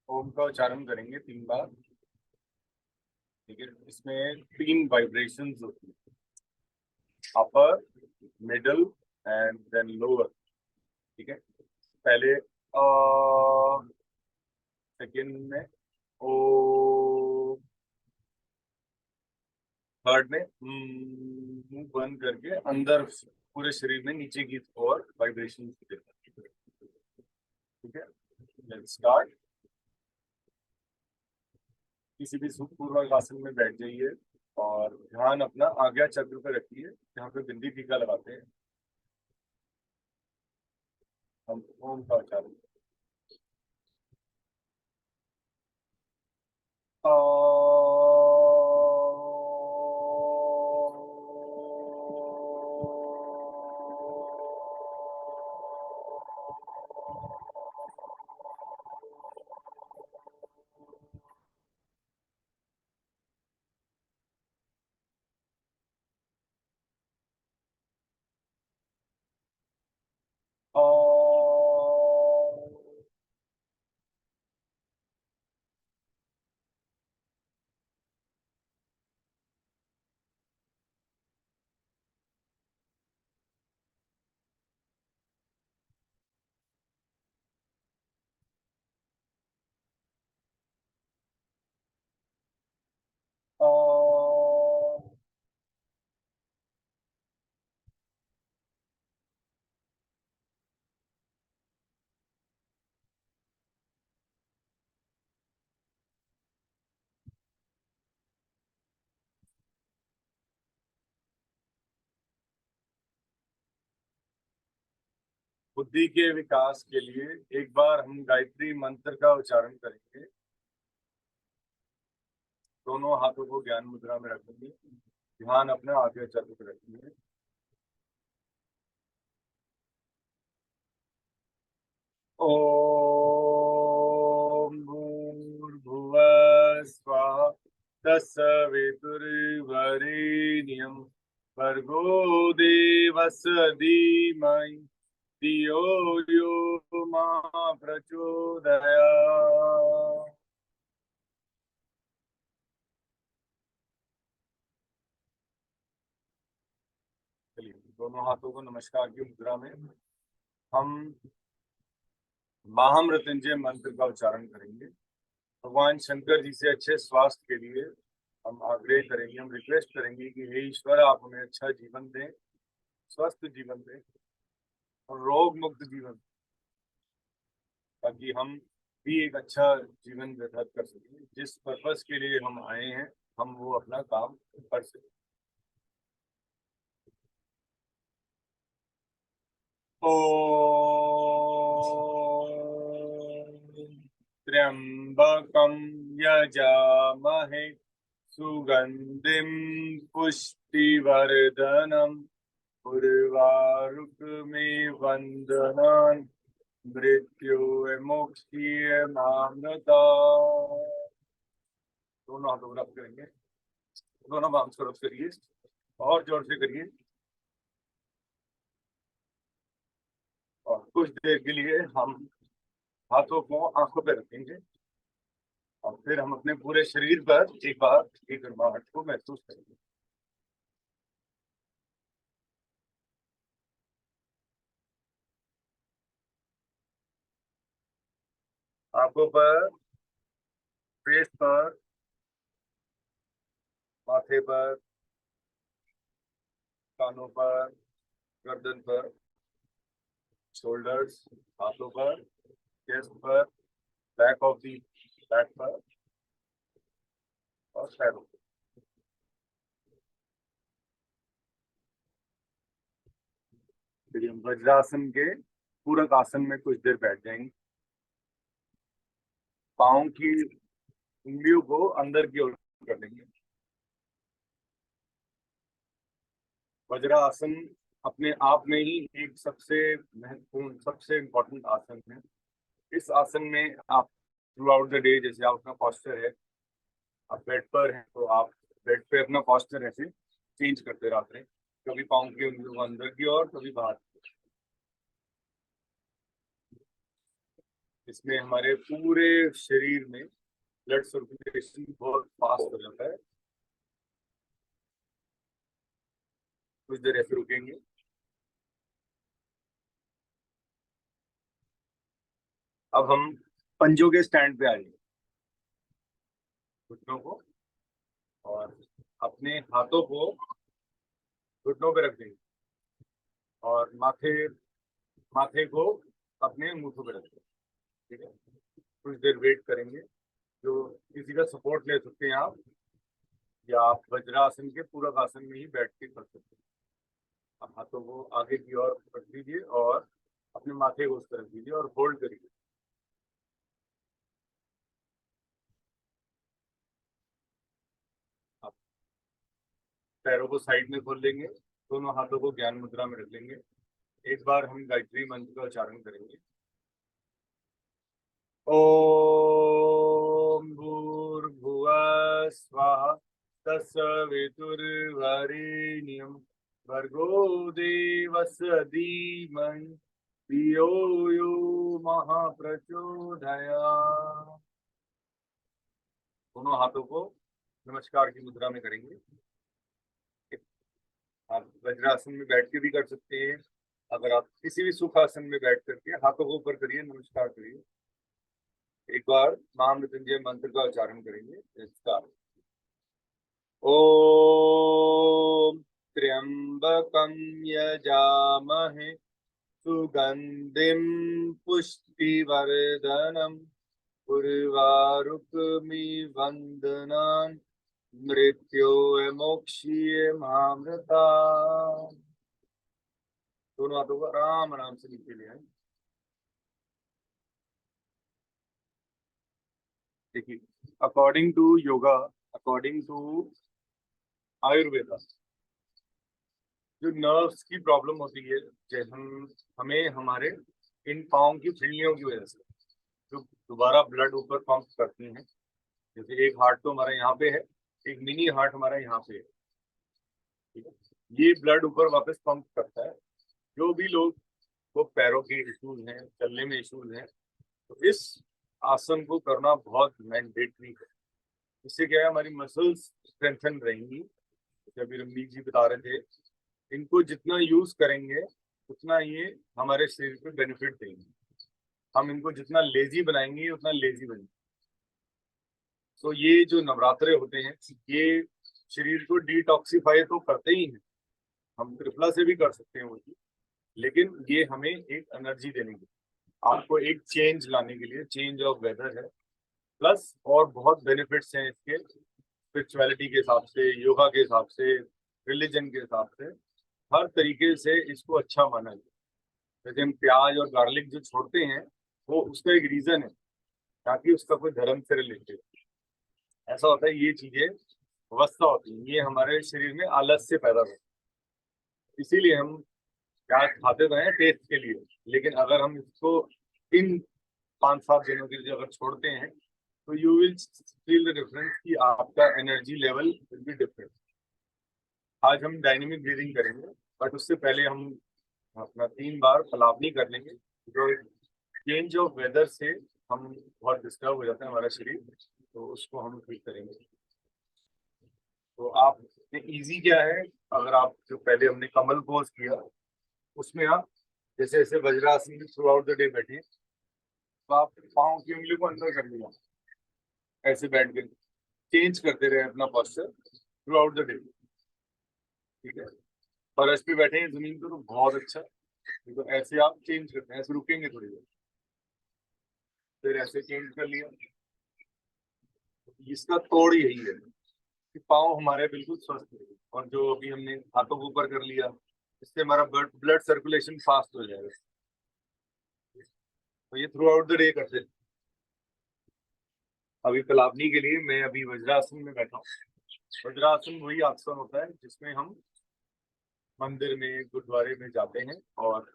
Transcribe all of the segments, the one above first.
ओम का उच्चारण करेंगे 3 बार। ठीक है, इसमें 3 वाइब्रेशंस होती है, अपर, मिडल एंड देन लोअर। ठीक है, पहले सेकेंड में ओ, थर्ड में मुंह बंद करके अंदर पूरे शरीर में नीचे की ओर वाइब्रेशन देता है। ठीक है, लेट्स स्टार्ट। किसी भी सुखपूर्वक आसन में बैठ जाइए और ध्यान अपना आज्ञा चक्र पे रखिए, जहाँ पे बिंदी टीका लगाते हैं। हम ओम का उच्चारण बुद्धि के विकास के लिए एक बार हम गायत्री मंत्र का उच्चारण करेंगे। दोनों हाथों को ज्ञान मुद्रा में रखेंगे, ध्यान अपने आगे चक्र पे रखेंगे। ओम भूर्भुवः स्वः तत्सवितुर्वरेण्यं भर्गो देवस्य धीमहि धियो यो मा प्रचोदयात्। चलिए, दोनों हाथों को नमस्कार की मुद्रा में हम महामृत्युंजय मंत्र का उच्चारण करेंगे। भगवान शंकर जी से अच्छे स्वास्थ्य के लिए हम आग्रह करेंगे, हम रिक्वेस्ट करेंगे कि हे ईश्वर, आप हमें अच्छा जीवन दें, स्वस्थ जीवन दें और रोग मुक्त जीवन, ताकि हम भी एक अच्छा जीवन व्यतीत कर सकें। जिस पर्पस के लिए हम आए हैं, हम वो अपना काम कर सकें। त्र्यंबकं यजामहे सुगंधिं पुष्टिवर्धनम् उर्वारुकमेव वन्दनान् मृत्युर्मुक्षीयमामृता। दोनों हाथों को रब करेंगे, दोनों बांस को रब करिए और जोर से करिए और कुछ देर के लिए हम हाथों को आंखों पे रखेंगे और फिर हम अपने पूरे शरीर पर एक बार एक गर्माहट को महसूस करेंगे। आंखों पर, फेस पर, माथे पर, कानों पर, गर्दन पर, शोल्डर्स, हाथों पर, चेस्ट पर, बैक ऑफ दी बैक पर और पैरों पर। फिर हम वज्रासन के पूरक आसन में कुछ देर बैठ जाएंगे। पाँव की उंगलियों को अंदर की ओर कर लेंगे। वज्रासन अपने आप में ही एक सबसे महत्वपूर्ण, सबसे इम्पोर्टेंट आसन है। इस आसन में आप थ्रू आउट द डे, जैसे आपका पॉस्चर है, आप बेड पर हैं तो आप बेड पे अपना पॉस्चर ऐसे चेंज करते रहते हैं, कभी पाँव की उंगलियों को अंदर की ओर, कभी बाहर। इसमें हमारे पूरे शरीर में ब्लड सर्कुलेशन बहुत फास्ट हो जाता है। कुछ देर ऐसे रुकेंगे। अब हम पंजों के स्टैंड पे आएंगे, घुटनों को और अपने हाथों को घुटनों पे रख देंगे और माथे माथे को अपने मुंह पे रख देंगे। ठीक है, कुछ देर वेट करेंगे। जो किसी का सपोर्ट ले सकते हैं आप, या आप वज्रासन के पूरक आसन में ही बैठ के कर सकते हैं। आप हाथों को आगे की ओर रख दीजिए और अपने माथे को उस तरफ दीजिए और होल्ड करिए। आप पैरों को साइड में खोल लेंगे, दोनों हाथों को ज्ञान मुद्रा में रख लेंगे। एक बार हम गायत्री मंत्र का उच्चारण करेंगे। ओम भूर्भुवः स्वः तत्सवितुर्वरेण्यं भर्गो देवस्य धीमहि धियो यो महाप्रचोदयात्। दोनों हाथों को नमस्कार की मुद्रा में करेंगे। आप वज्रासन में बैठ के भी कर सकते हैं। अगर आप किसी भी सुख आसन में बैठ करके हाथों को ऊपर करिए, नमस्कार करिए। एक बार महामृत्युंजय मंत्र का उच्चारण करेंगे इसका। ओम त्र्यंबकं यजामहे सुगंधिं पुष्टिवर्धनम् उर्वारुकमिव वन्दनान् मृत्योर्मोक्षीय मामृता। दोनों हाथों को आराम आराम से नीचे ले आए। देखिए, according to yoga, according to Ayurveda, जो नर्व्स की प्रॉब्लम होती है, जैसे हमें हमारे इन पाँव की फिल्लियों की वजह से जो दोबारा ब्लड ऊपर पंप करती हैं, जैसे एक हार्ट तो हमारा यहाँ पे है, एक मिनी हार्ट हमारा यहाँ पे है। ठीक है, ये ब्लड ऊपर वापस पंप करता है। जो भी लोग को पैरों के इश्यूज हैं, चलने में इश्यूज हैं, तो इस आसन को करना बहुत मैंडेटरी है। इससे क्या है, हमारी मसल्स स्ट्रेंथन रहेंगी। जैसे अभी रमनीक जी बता रहे थे, इनको जितना यूज करेंगे उतना ये हमारे शरीर को बेनिफिट देंगे। हम इनको जितना लेजी बनाएंगे उतना लेजी बनेंगे। तो ये जो नवरात्रे होते हैं, ये शरीर को डिटॉक्सिफाई तो करते ही हैं। हम त्रिफला से भी कर सकते हैं वो चीज, लेकिन ये हमें एक एनर्जी देने के लिए, आपको एक चेंज लाने के लिए, चेंज ऑफ वेदर है। प्लस और बहुत बेनिफिट्स हैं इसके, स्पिरिचुअलिटी के हिसाब से, योगा के हिसाब से, रिलीजन के हिसाब से, हर तरीके से इसको अच्छा माना जाए। जैसे हम प्याज और गार्लिक जो छोड़ते हैं, वो उसका एक रीजन है, ताकि उसका कोई धर्म से रिलेटेड। ऐसा होता है, ये चीजें अवस्था होती है, ये हमारे शरीर में आलस्य पैदा होता है। इसीलिए हम प्याज खाते तो हैं टेस्ट के लिए, लेकिन अगर हम इसको इन 5-7 दिनों के लिए अगर छोड़ते हैं, तो you will feel the difference कि आपका energy level will be different. आज हम डायनेमिक ब्रीदिंग करेंगे, बट उससे पहले हम अपना 3 बार फलावनी कर लेंगे। जो चेंज ऑफ वेदर से हम बहुत डिस्टर्ब हो जाता है हमारा शरीर, तो उसको हम ठीक करेंगे। तो आप इजी क्या है, अगर आप जो पहले हमने कमल पोज किया, उसमें आप जैसे जैसे वज्रासन में थ्रू आउट द डे बैठे, तो आप पाँव की उंगली को अंदर कर लिया, ऐसे बैठ के चेंज करते रहे अपना posture through out the day. ठीक है, फर्श पे बैठे हैं जमीन पे तो बहुत अच्छा, तो ऐसे आप चेंज करते हैं, ऐसे रुकेंगे थोड़ी देर, फिर ऐसे चेंज कर लिया। इसका तोड़ यही है कि पाँव हमारे बिल्कुल स्वस्थ रहे, और जो अभी हमने हाथों को ऊपर कर लिया, इससे हमारा ब्लड सर्कुलेशन फास्ट हो जाएगा। तो ये थ्रू आउट द डे करते हैं। अभी कलापनी के लिए मैं अभी वज्रासन में बैठा हूँ। वज्रासन वही आसन होता है जिसमें हम मंदिर में, गुरुद्वारे में जाते हैं और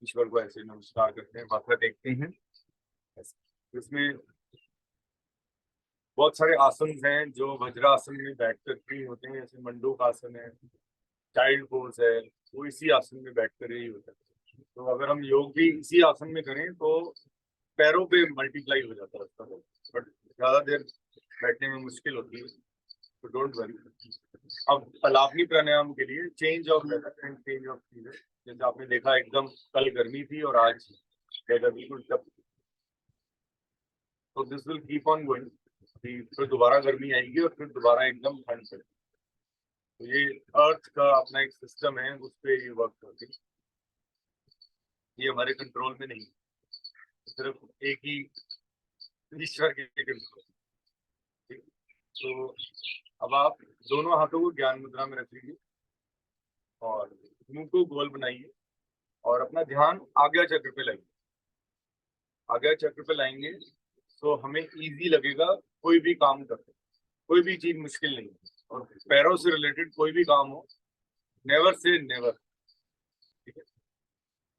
ईश्वर को ऐसे नमस्कार करते हैं, माथा टेकते हैं। इसमें बहुत सारे आसन हैं जो वज्रासन में बैठ कर ही होते हैं, जैसे मंडूक आसन है, चाइल्ड पोज है, वो इसी आसन में बैठ कर ही होता है। तो अगर हम योग भी इसी आसन में करें तो पैरों पे मल्टीप्लाई हो जाता है उसका, बट ज्यादा देर बैठने में मुश्किल होती है, तो डोंट वरी। अब पलावनी प्राणायाम के लिए change of weather and change of season, जैसे आपने देखा एकदम कल गर्मी थी और आज वेदर बिल्कुल टफ, तो this will keep on going, फिर दोबारा गर्मी आएगी और फिर दोबारा एकदम ठंड पड़ेगी। तो ये अर्थ का अपना एक सिस्टम है, उस पर ये वर्क करती है, ये हमारे कंट्रोल में नहीं, सिर्फ एक ही ईश्वर के कंट्रोल। ठीक, तो अब आप दोनों हाथों को ज्ञान मुद्रा में रख लीजिए और मुंह को गोल बनाइए और अपना ध्यान आज्ञा चक्र पे लाइए। आज्ञा चक्र पे लाएंगे तो हमें इजी लगेगा कोई भी काम करते, कोई भी चीज मुश्किल नहीं है, और पैरों से रिलेटेड कोई भी काम हो, नेवर से नेवर। ठीक है,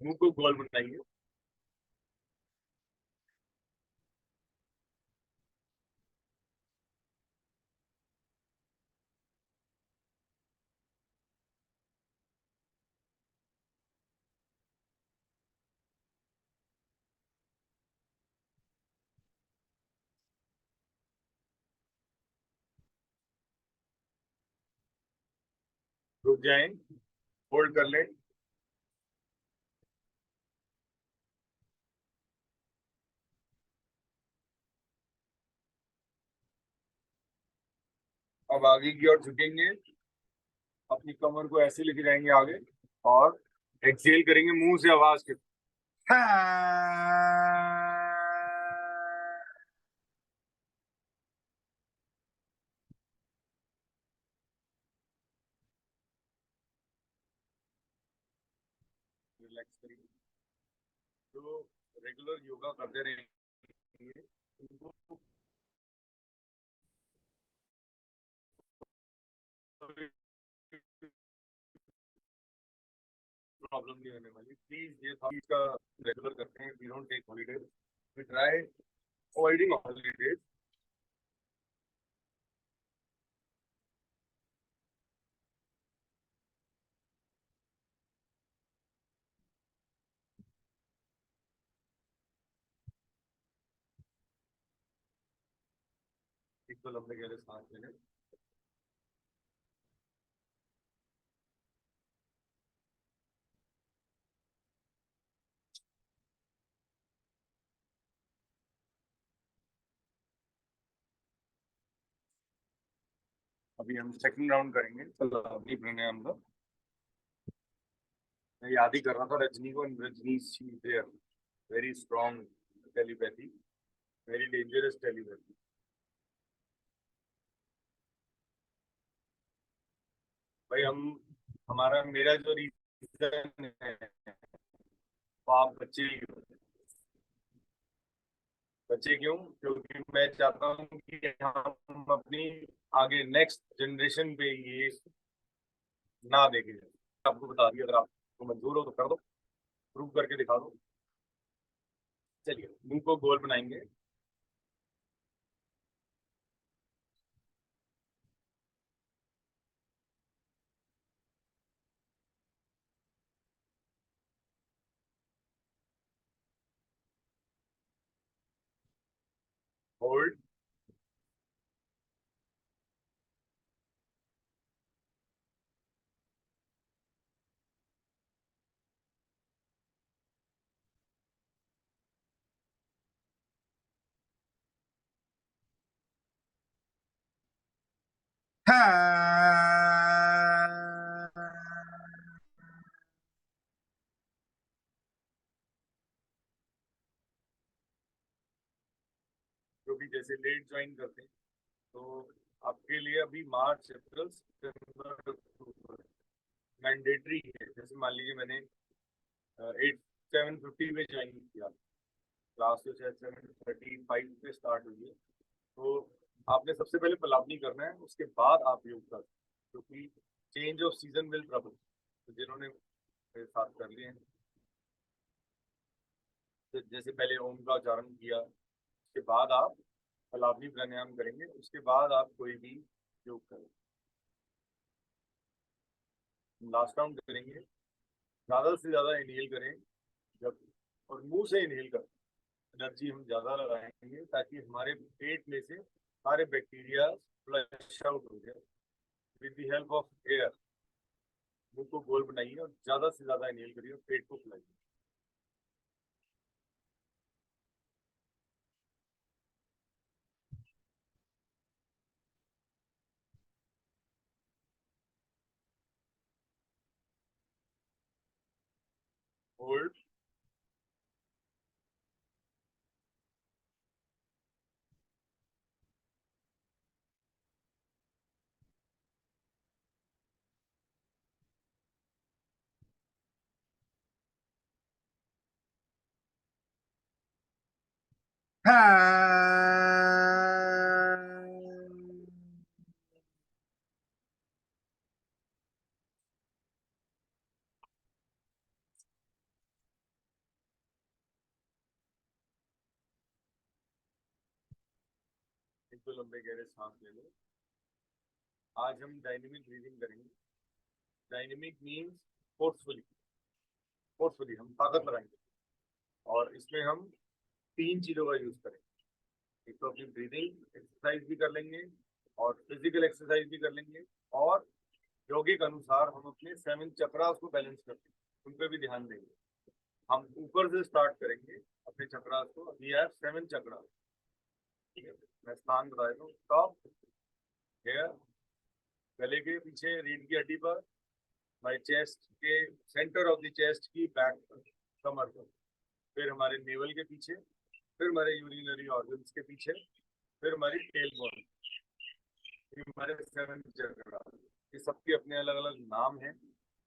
मुंह को गोल बनाइए, रुक जाएं, होल्ड कर लें। अब आगे की ओर झुकेंगे, अपनी कमर को ऐसे लेके जाएंगे आगे, और एक्सेल करेंगे मुंह से आवाज के, रिलैक्स करिए। जो रेगुलर योगा करते रहेंगे उनको प्रॉब्लम नहीं होने वाली। प्लीज ये चीज का रेगुलर करते हैं, we don't take holidays, we try avoiding holidays. एक तो लंबे गहरे सांस लेने, अभी हम सेकंड राउंड करेंगे सलामी प्राणायाम का। मैं याद ही कर रहा था रजनी को, Rajni there very strong telepathy, very dangerous telepathy. भाई हम, हमारा मेरा जो रीजन है वो आप बच्चे ही हो। बच्चे क्यों? क्योंकि मैं चाहता हूँ कि हम अपनी आगे नेक्स्ट जनरेशन पे ये ना देखे जाए। आपको बता दिया, अगर आपको मंजूर हो तो कर दो, प्रूव करके दिखा दो। चलिए मुंह को गोल बनाएंगे, होल्ड, जो भी जैसे लेट ज्वाइन करते हैं, तो आपके लिए अभी मार्च अप्रैल सितंबर मैंडेटरी है। जैसे मान लीजिए मैंने 7:50 में ज्वाइन किया, क्लास तो शायद 7:35 पे स्टार्ट हुई है, तो आपने सबसे पहले पलावनी करना है, उसके बाद आप योग कर, क्योंकि change of season will trouble. तो जिन्होंने मेरे साथ कर लिए हैं, तो जैसे पहले ओम का उच्चारण किया, उसके बाद आप पलावनी प्राणायाम करेंगे, उसके बाद आप कोई भी योग करें। लास्ट राउंड करेंगे, ज्यादा से ज्यादा इनहेल करें जब, और मुंह से इनहेल करें। एनर्जी हम ज्यादा लगाएंगे ताकि हमारे पेट में से सारे बैक्टीरिया फ्लश आउट हो जाए with the help of air. मुंह को गोल बनाइए और ज्यादा से ज्यादा इनहेल करिए और पेट को फुलाइए। होल्ड। एक दो लंबे गहरे सांस ले लो। आज हम डायनेमिक ब्रीदिंग करेंगे। Dynamic means forcefully. फोर्सफुली हम ताकत लगाएंगे और इसमें हम तीन चीजों का यूज करेंगे। एक तो अपनी ब्रीदिंग एक्सरसाइज भी कर लेंगे और फिजिकल एक्सरसाइज भी कर लेंगे और यौगिक अनुसार हम अपने 7 चक्रास को बैलेंस करते हैं, उन पर भी ध्यान देंगे। हम ऊपर से स्टार्ट करेंगे अपने चक्रास को। We have 7 chakras. ठीक है, मैं स्थान बता देता हूँ। टॉप हेयर, गले के पीछे रीढ़ की हड्डी पर, हमारे चेस्ट के सेंटर ऑफ द चेस्ट की बैक पर, कमर पर, फिर हमारे नेवल के पीछे, फिर हमारे यूरिनरी ऑर्गन्स के पीछे, फिर हमारी टेल बोन। ये हमारे 7 चक्र। ये सबके अपने अलग अलग नाम हैं,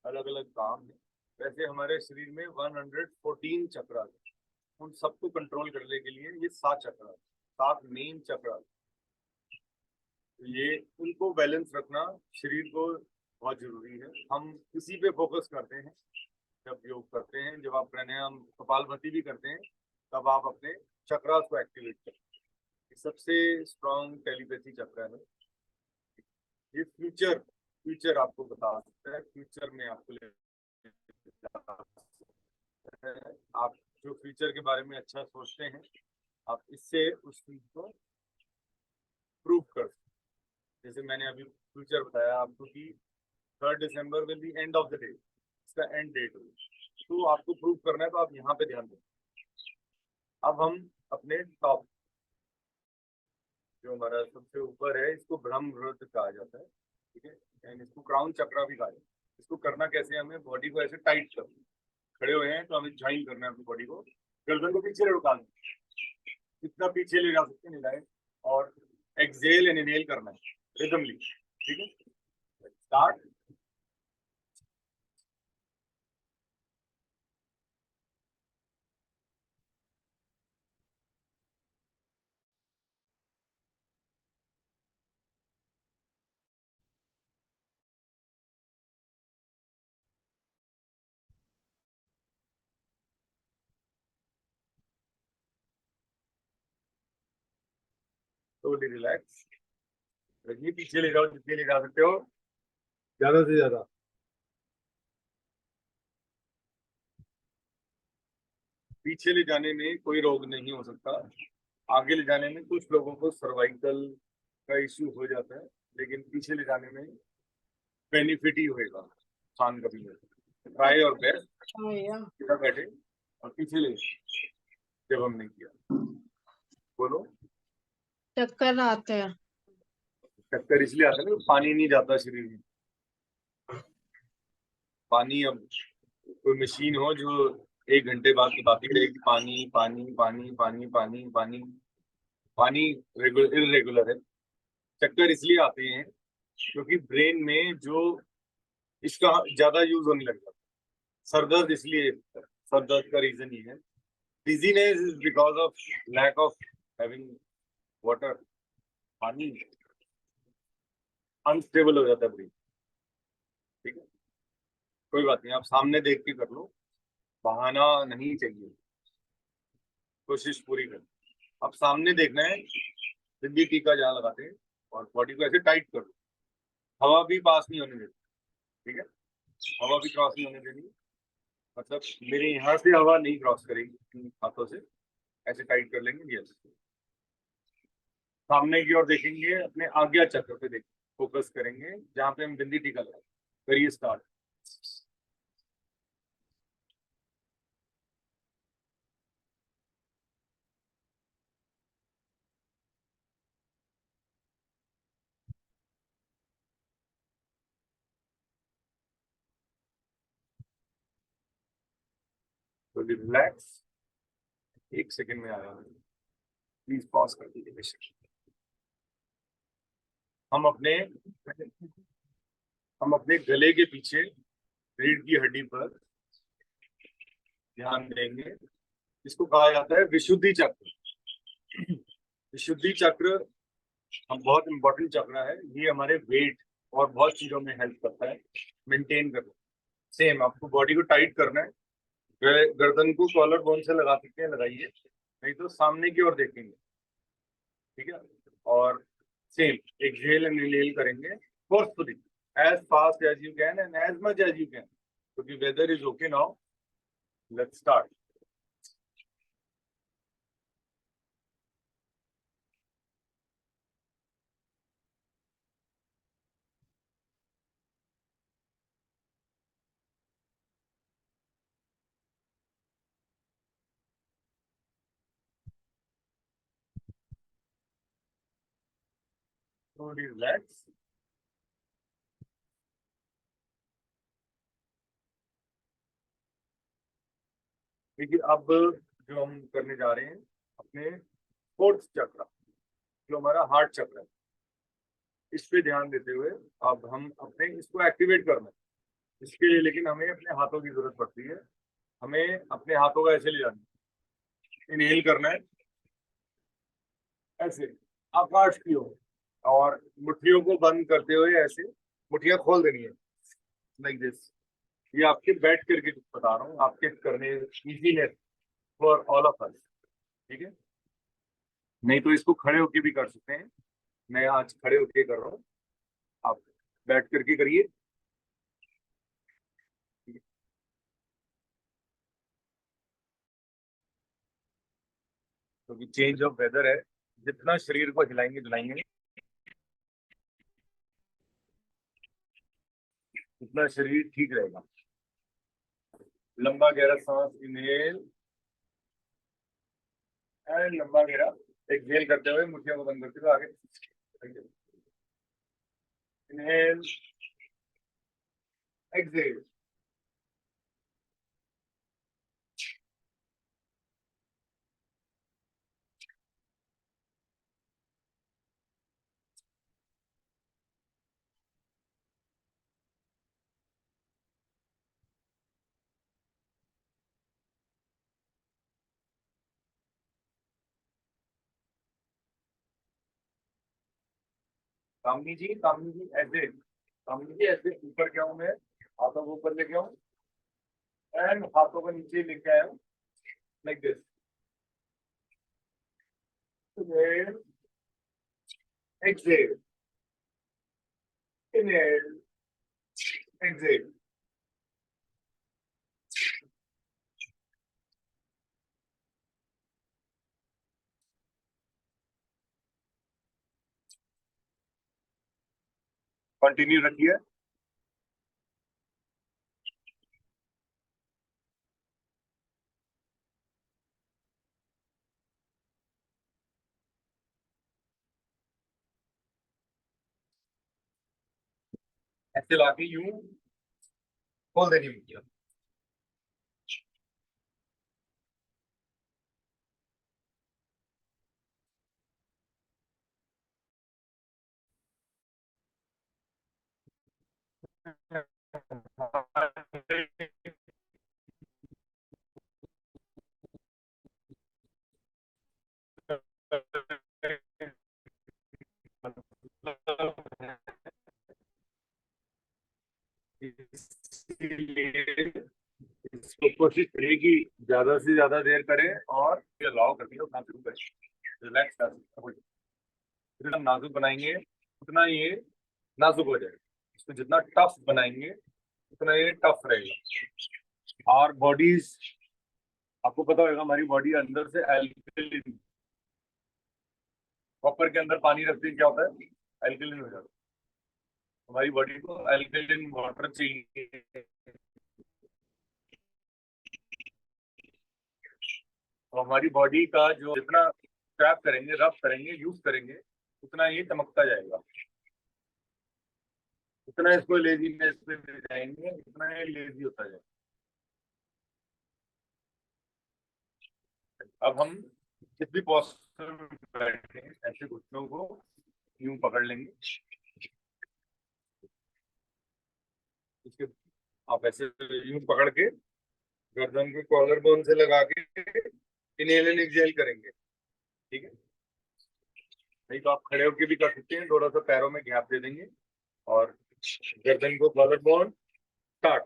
अलग अलग काम है। वैसे हमारे शरीर में 114 चक्र है। उन सबको कंट्रोल करने के लिए ये 7 चक्र है, 7 मेन चक्र। ये उनको बैलेंस रखना शरीर को बहुत जरूरी है। हम इसी पे फोकस करते हैं जब योग करते हैं। जब आप प्राणायाम कपालभाति भी करते हैं तब आप अपने चक्रास को एक्टिवेट करते हैं। ये सबसे स्ट्रॉन्ग टेलीपैथी चक्र है। ये फ्यूचर फ्यूचर आपको बता सकता है। फ्यूचर में आपको ले जा सकता है। आप जो फ्यूचर के बारे में अच्छा सोचते हैं आप इससे उस चीज को प्रूव कर सकते हैं। जैसे मैंने अभी फ्यूचर बताया आपको कि 3 December will be end of the day, इसका एंड डेट होगी। तो आपको प्रूव करना है तो आप यहाँ पे ध्यान दें। अब हम अपने टॉप, जो हमारा सबसे ऊपर है, इसको ब्रह्मरथ कहा जाता है। ठीक है, एंड इसको क्राउन चक्रा भी कहा जाता है। इसको करना कैसे, हमें बॉडी को ऐसे टाइट करना। खड़े हुए हैं तो हमें ज्वाइन करना है अपनी बॉडी को। गर्दन को पीछे लुढ़का दें, जितना पीछे ले जा सकते हैं ले जाए और एक्सेल एंड इनहेल करना है रिदमली। ठीक है, स्टार्ट। तो रिलैक्स रखिए, पीछे ले जाओ जितने ले जा सकते हो, ज्यादा से ज्यादा। पीछे ले जाने में कोई रोग नहीं हो सकता। आगे ले जाने में कुछ लोगों को सर्वाइकल का इश्यू हो जाता है, लेकिन पीछे ले जाने में बेनिफिट ही होएगा, नुकसान कभी नहीं। ट्राई और बेस्ट, सीधा बैठे और पीछे ले, जब हमने किया। बोलो। चक्कर आते हैं। चक्कर इसलिए आता है ना, पानी नहीं जाता शरीर में। पानी, अब कोई मशीन हो जो 1 घंटे बाद बताती रहे कि पानी पानी पानी पानी पानी पानी, पानी इरेगुलर है। चक्कर इसलिए आते हैं क्योंकि ब्रेन में जो इसका ज्यादा यूज होने लग जाता है। सर दर्द इसलिए, सर दर्द का रीजन ये है। Dizziness is because of lack of having water. पानी अनस्टेबल हो जाता है ब्रेन। ठीक है, कोई बात नहीं, आप सामने देख के कर लो, बहाना नहीं चाहिए, कोशिश पूरी कर। अब सामने देखना है, बिंदी टीका जहाँ लगाते हैं और बॉडी को ऐसे टाइट कर दो। हवा भी पास नहीं होने देती। ठीक है, हवा भी क्रॉस नहीं होने देनी। मतलब मेरे यहाँ से हवा नहीं क्रॉस करेगी इन हाथों से। ऐसे टाइट कर लेंगे। यस, सामने की ओर देखेंगे, अपने आज्ञा चक्र पे देख फोकस करेंगे जहाँ पे हम बिंदी टीका लगाए। करिए स्टार्ट। तो रिलैक्स, 1 सेकंड में आ रहा है, प्लीज पॉज कर दीजिए बेशक। हम अपने हम अपने गले के पीछे रीढ़ की हड्डी पर ध्यान देंगे। इसको कहा जाता है विशुद्धि चक्र। विशुद्धि चक्र हम बहुत इंपॉर्टेंट चक्र है। ये हमारे वेट और बहुत चीजों में हेल्प करता है मेंटेन करना। सेम आपको बॉडी को टाइट करना है। गर्दन को कॉलर बोन से लगा सकते हैं, लगाइए, नहीं तो सामने की ओर देखेंगे। ठीक है, और सेम एक्सहेल एंड इनहेल करेंगे forcefully, as fast as you can and as much as you can, क्योंकि weather is okay now. Let's start. थोड़ी रिलैक्स। देखिए, अब जो हम करने जा रहे हैं अपने फोर्थ चक्र, जो हमारा हार्ट चक्र है, इस पे ध्यान देते हुए अब हम अपने इसको एक्टिवेट करना है। इसके लिए लेकिन हमें अपने हाथों की जरूरत पड़ती है। हमें अपने हाथों का ऐसे ले जाना है, इनहेल करना है ऐसे आकाश की ओर, और मुट्ठियों को बंद करते हुए ऐसे मुट्ठियां खोल देनी है, लाइक दिस। ये आपके बैठ करके बता रहा हूँ, आपके करने easiness for all of us. ठीक है, नहीं तो इसको खड़े होके भी कर सकते हैं। मैं आज खड़े होके कर रहा हूँ, आप बैठ करके करिए। क्योंकि चेंज ऑफ वेदर है, जितना शरीर को हिलाएंगे डुलाएंगे उतना शरीर ठीक रहेगा। लंबा गहरा सांस इनहेल एंड लंबा गहरा एक्सहेल करते हुए मुट्ठियों को बंद करते हुए आगे। Inhale, exhale. कामनी जी ऐसे, कामनी जी ऐसे ऊपर क्या हूँ मैं, हाथों को ऊपर लेके आऊँ एंड हाथों को नीचे लेके आया हूँ, like this. Inhale, exhale, inhale, exhale. Continue रखिए। ऐसे लाके यूं खोल देनी मुट्ठियां। इसलिए इसको कोशिश करिए कि ज्यादा से ज्यादा देर करें और फिर अलाउ करके उतना शुरू करें। रिलैक्स कर, जितना नाजुक बनाएंगे उतना ये नाजुक हो जाएगा। इसको जितना टफ बनाएंगे उतना ये टफ रहेगा। और बॉडीज आपको पता होगा हमारी बॉडी अंदर से एल्कलिन, कॉपर के अंदर पानी रखते हैं क्या होता है, एल्कलिन हो जाता है। हमारी बॉडी को एल्कलिन वाटर चाहिए। तो हमारी बॉडी का जो जितना ट्रैप करेंगे, रब करेंगे, यूज करेंगे, उतना ये चमकता जाएगा, उतना इसको लेजीनेस पे ले जाएंगे, उतना ये लेजी होता जाएगा। अब हम जिस भी पोस्टर में बैठे हैं, ऐसे घुटनों को यूं पकड़ लेंगे, इसके आप ऐसे यूं पकड़ के गर्दन के कॉलर बोन से लगा के इनहेल एंड एक्सहेल करेंगे। ठीक है, नहीं तो आप खड़े होकर भी कर सकते हैं, थोड़ा सा पैरों में गैप दे देंगे और गर्दन को collar bone start.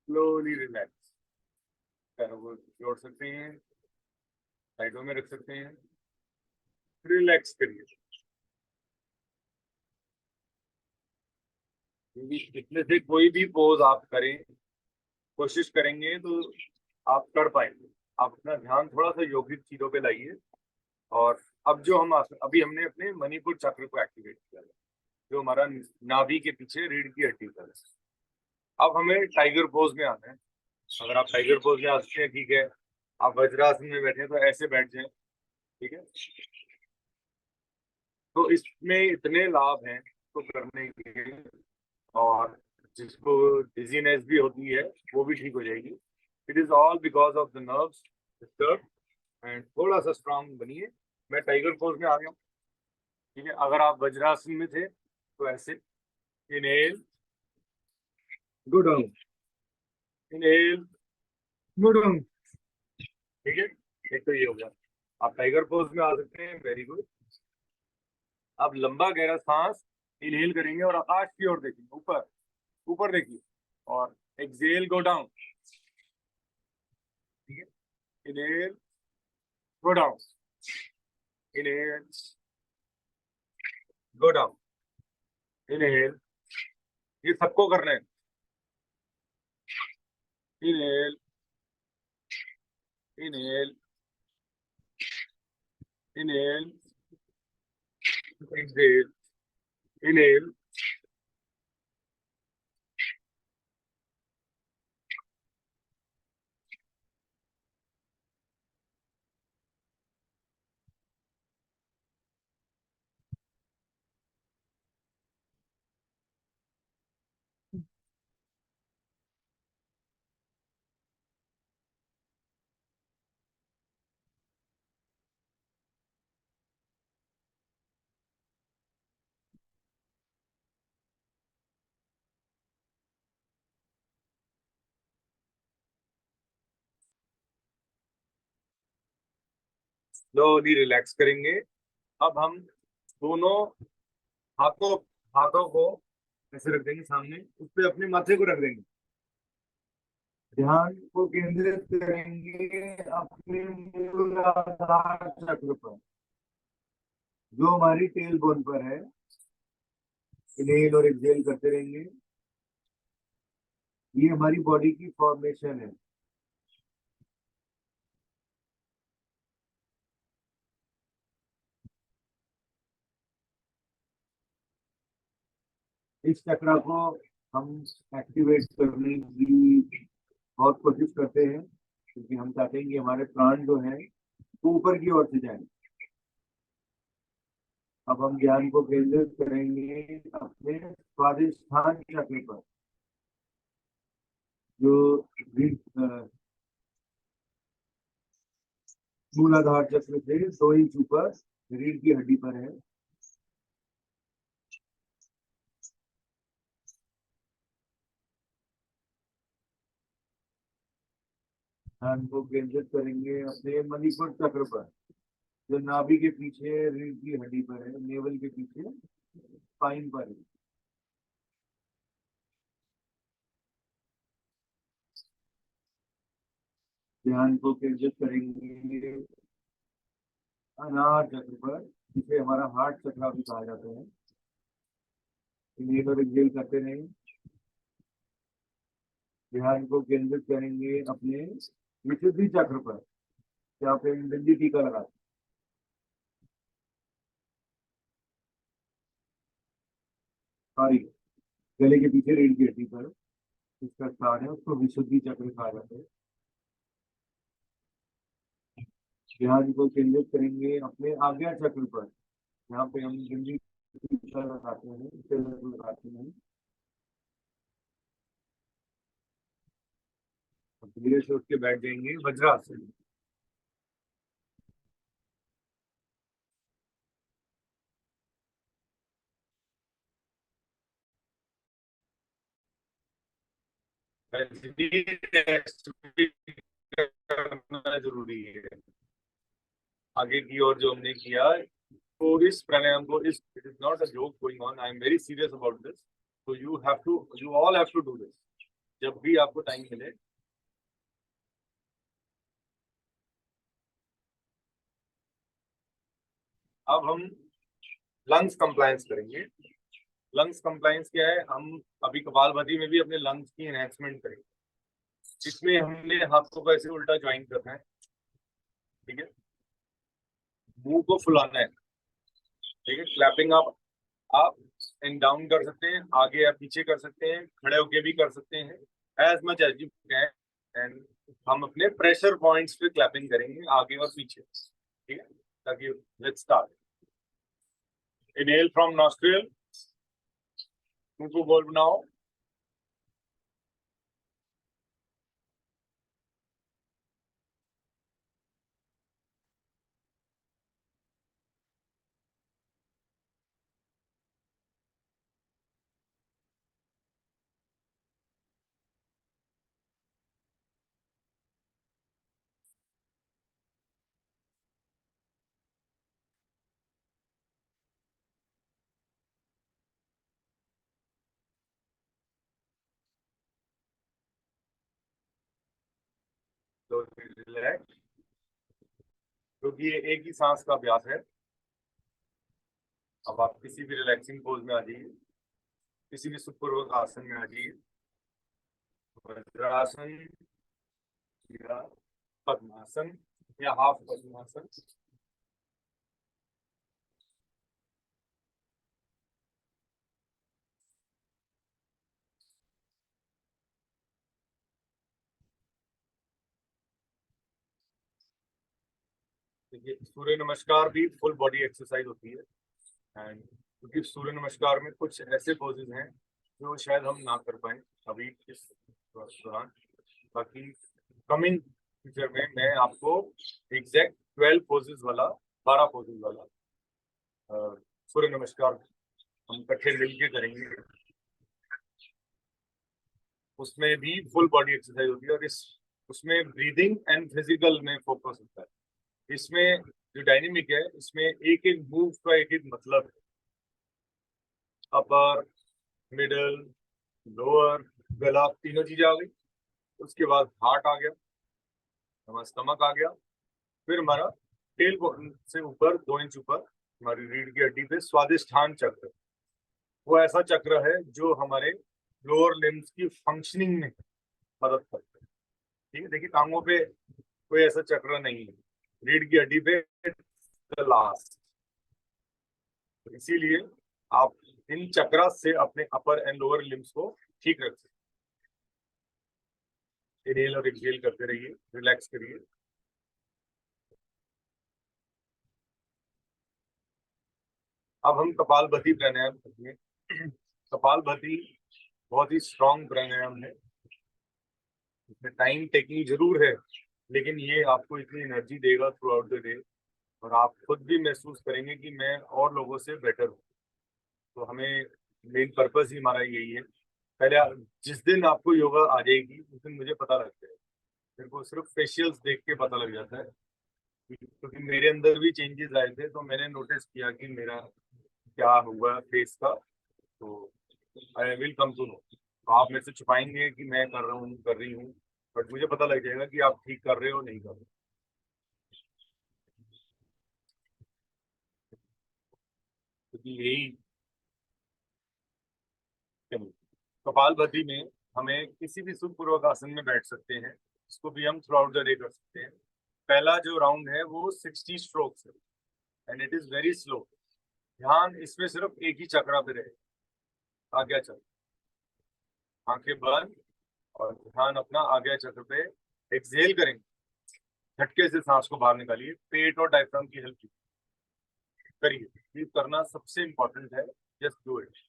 Slowly relax, पैरों को जोड़ सकते हैं, साइडों में रख सकते हैं, रिलैक्स करिए। क्योंकि इसमें से कोई भी पोज आप करें, कोशिश करेंगे तो आप कर पाएंगे। आप अपना ध्यान थोड़ा सा यौगिक चीजों पे लाइए। और अब जो हम अभी हमने अपने मणिपुर चक्र को एक्टिवेट किया है, जो हमारा नाभि के पीछे रीढ़ की हड्डी पर है। अब हमें टाइगर पोज में आना है। अगर आप टाइगर पोज में आ सकते हैं, ठीक है। आप वज्रासन में बैठे हैं तो ऐसे बैठ जाएं, ठीक है। तो इसमें इतने लाभ हैं तो करने के, और जिसको डिजीनेस भी होती है वो भी ठीक हो जाएगी। It is all because of the nerves disturb. And थोड़ा सा स्ट्रांग बनिए। मैं टाइगर पोज में आ गया हूँ, ठीक है। अगर आप वज्रासन में थे तो ऐसे inhale, go down, inhale, go down, ठीक है। एक तो ये हो गया। आप टाइगर पोज में आ सकते हैं, वेरी गुड। आप लंबा गहरा सांस इनहेल करेंगे और आकाश की ओर देखेंगे, ऊपर ऊपर देखिए, और एक्सेल गो डाउन, ठीक है। Inhale, go down, inhale, go down, inhale. ये सबको करना है। Inhale, inhale, inhale, exhale, inhale. Slowly relax करेंगे। अब हम दोनों हाथों हाथों को ऐसे रख देंगे सामने, उस पे अपने माथे को रख देंगे। ध्यान को केंद्रित करेंगे अपने मूलाधार चक्र पर, जो हमारी टेल बोन पर है। इनहेल और एक्सहेल करते रहेंगे। ये हमारी बॉडी की फॉर्मेशन है। इस चक्र को हम एक्टिवेट करने की बहुत कोशिश करते हैं, क्योंकि हम चाहते हैं कि हमारे प्राण जो है वो ऊपर की ओर से जाए। अब हम ध्यान को केंद्रित करेंगे अपने स्वादिष्ठान चक्र पर, जो मूलाधार चक्र से 2 इंच ऊपर रीढ़ की हड्डी पर है। ध्यान को केंद्रित करेंगे अपने मणिपुर चक्र पर, जो नाभि के पीछे रीढ़ की हड्डी पर है, नेवल के पीछे स्पाइन पर है। ध्यान को केंद्रित करेंगे अनाहत चक्र पर, जिसे हमारा हार्ट चक्र भी कहा जाता है। इन्हें पर एक्सेल करते रहें। ध्यान को केंद्रित करेंगे अपने विशुद्धि चक्र पर, जहाँ पे बिंदी टीका लगाते हैं। सॉरी, गले के पीछे रीढ़ की हड्डी पर इसका स्थान है, उसको विशुद्धि चक्र कहा जाता है। ध्यान को केंद्रित करेंगे अपने आज्ञा चक्र पर, यहाँ पे हम बिंदी टीका लगाते हैं, तिलक लगाते हैं। धीरे से उठ के बैठ जाएंगे वज्रासन। करना जरूरी है। आगे की ओर जो हमने किया, तो इस प्राणायाम को, इस it is not a joke going on, I am very serious about this. तो you all have to do this जब भी आपको टाइम मिले। अब हम लंग्स कंप्लायंस करेंगे। लंग्स कंप्लायंस क्या है? हम अभी कपालभाति में भी अपने लंग्स की एनहेंसमेंट करेंगे। इसमें हमने हाथों को ऐसे उल्टा ज्वाइन करना है, ठीक है। मुंह को फुलाना है, ठीक है। क्लैपिंग आप एंड डाउन कर सकते हैं, आगे या पीछे कर सकते हैं, खड़े होके भी कर सकते हैं, as much as you can. And हम अपने प्रेशर पॉइंट्स पे क्लैपिंग करेंगे, आगे और पीछे, ठीक है। ताकि let's start. Inhale from nostril, मुंह को गोल बनाओ। तो रिलैक्स, क्योंकि ये एक ही सांस का अभ्यास है। अब आप किसी भी रिलैक्सिंग पोज में आ जाइए, किसी भी सुखपूर्वक आसन में आ जाइए, वज्रासन या पद्मासन या हाफ पद्मासन। देखिए, सूर्य नमस्कार भी फुल बॉडी एक्सरसाइज होती है। एंड क्योंकि सूर्य नमस्कार में कुछ ऐसे पोजेज हैं जो शायद हम ना कर पाए अभी इस दौरान। बाकी कमिंग फ्यूचर में मैं आपको एग्जैक्ट 12 पोजेज वाला, 12 पोजेज वाला सूर्य नमस्कार हम इकट्ठे मिलके करेंगे। उसमें भी फुल बॉडी एक्सरसाइज होती है, और इस उसमें ब्रीदिंग एंड फिजिकल में फोकस होता है। इसमें जो डायनेमिक है, इसमें एक एक मूव का एक एक मतलब है। अपर, मिडल, लोअर, गला, तीनों चीजें आ गई। उसके बाद हार्ट आ गया, हमारा स्टमक आ गया, फिर हमारा टेल से ऊपर 2 इंच ऊपर हमारी रीढ़ की हड्डी पे स्वादिष्ठान चक्र। वो ऐसा चक्र है जो हमारे लोअर लिम्स की फंक्शनिंग में मदद करता है, ठीक है। देखिए, टांगों पे कोई ऐसा चक्र नहीं है, रीढ़ की हड्डी पे लास्ट। इसीलिए आप इन चक्रा से अपने अपर एंड लोअर लिम्स को ठीक रख सकते हैं। इनहेल और एक्सहेल करते रहिए, रिलैक्स करिए। अब हम कपालभाति प्राणायाम करेंगे। कपालभाति बहुत ही स्ट्रॉन्ग प्राणायाम है। इसमें टाइम टेकिंग जरूर है, लेकिन ये आपको इतनी एनर्जी देगा थ्रू आउट द डे, और आप खुद भी महसूस करेंगे कि मैं और लोगों से बेटर हूँ। तो हमें मेन पर्पस ही हमारा यही है। पहले जिस दिन आपको योगा आ जाएगी, उस दिन मुझे पता लगता है, मेरे को सिर्फ फेशियल्स देख के पता लग जाता है क्योंकि मेरे अंदर भी चेंजेस आए थे, तो मैंने नोटिस किया कि मेरा क्या हुआ फेस का। तो I will come to know. तो आप मेरे से छुपाएंगे कि मैं कर रहा हूँ, कर रही हूँ, बट मुझे पता लग जाएगा कि आप ठीक कर रहे हो नहीं कर रहे हो। क्योंकि यही कपालभाति में हमें किसी भी सुखपूर्वक आसन में बैठ सकते हैं। इसको भी हम थ्रू आउट द डे कर सकते हैं। पहला जो राउंड है वो 60 स्ट्रोक्स है, and it is very slow. ध्यान इसमें सिर्फ एक ही चक्रा पे रहे। आज्ञा चक्र, आंखें बंद, और ध्यान अपना आज्ञा चक्र पे। एक्सहेल करेंगे, झटके से सांस को बाहर निकालिए, पेट और डायफ्राम की हेल्प करिए। ब्रीथ करना सबसे इंपॉर्टेंट है। Just do it.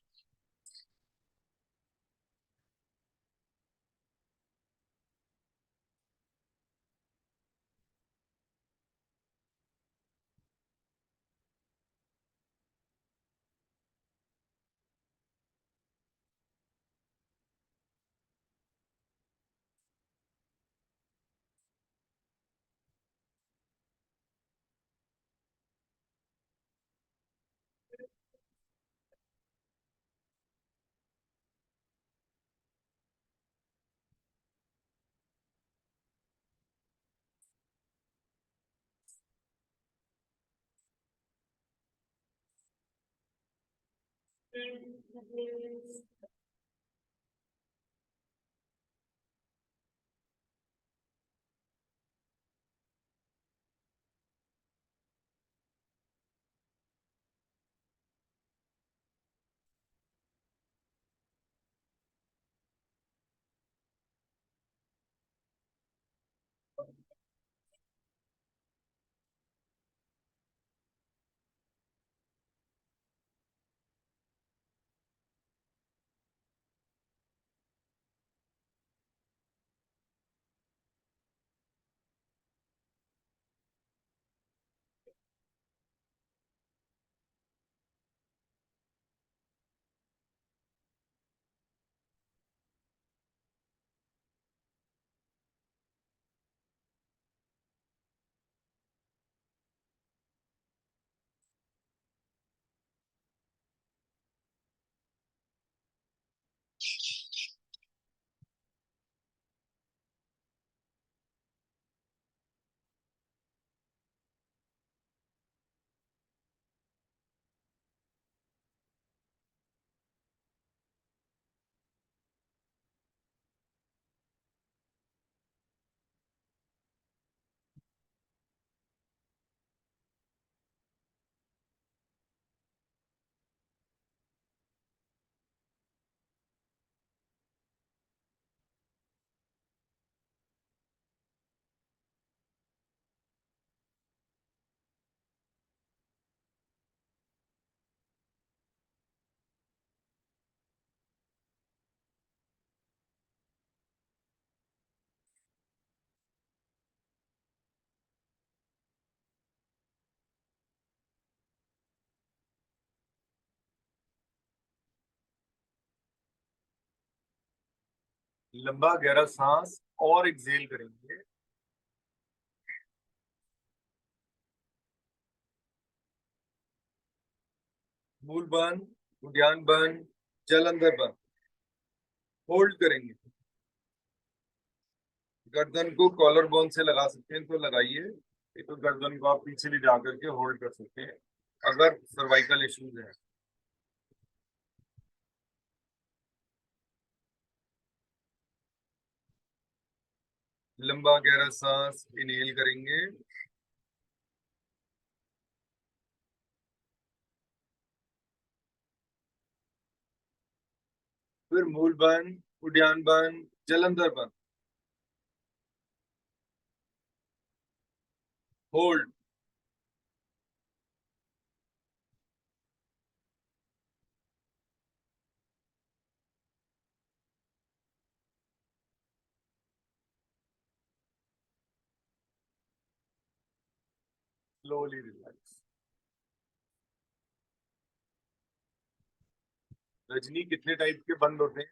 लंबा गहरा सांस और एक्सहेल करेंगे। मूल बंद, उद्यान बंद, जल अंदर बंद। होल्ड करेंगे। गर्दन को कॉलर बोन से लगा सकते हैं तो लगाइए, नहीं तो गर्दन को आप पीछे भी जा करके होल्ड कर सकते हैं अगर सर्वाइकल इश्यूज है। लंबा गहरा सांस इनहेल करेंगे। फिर मूल बंद, उद्यान बंद, जलंधर बंद। होल्ड। Slowly relax. रजनी, कितने टाइप के बंद होते हैं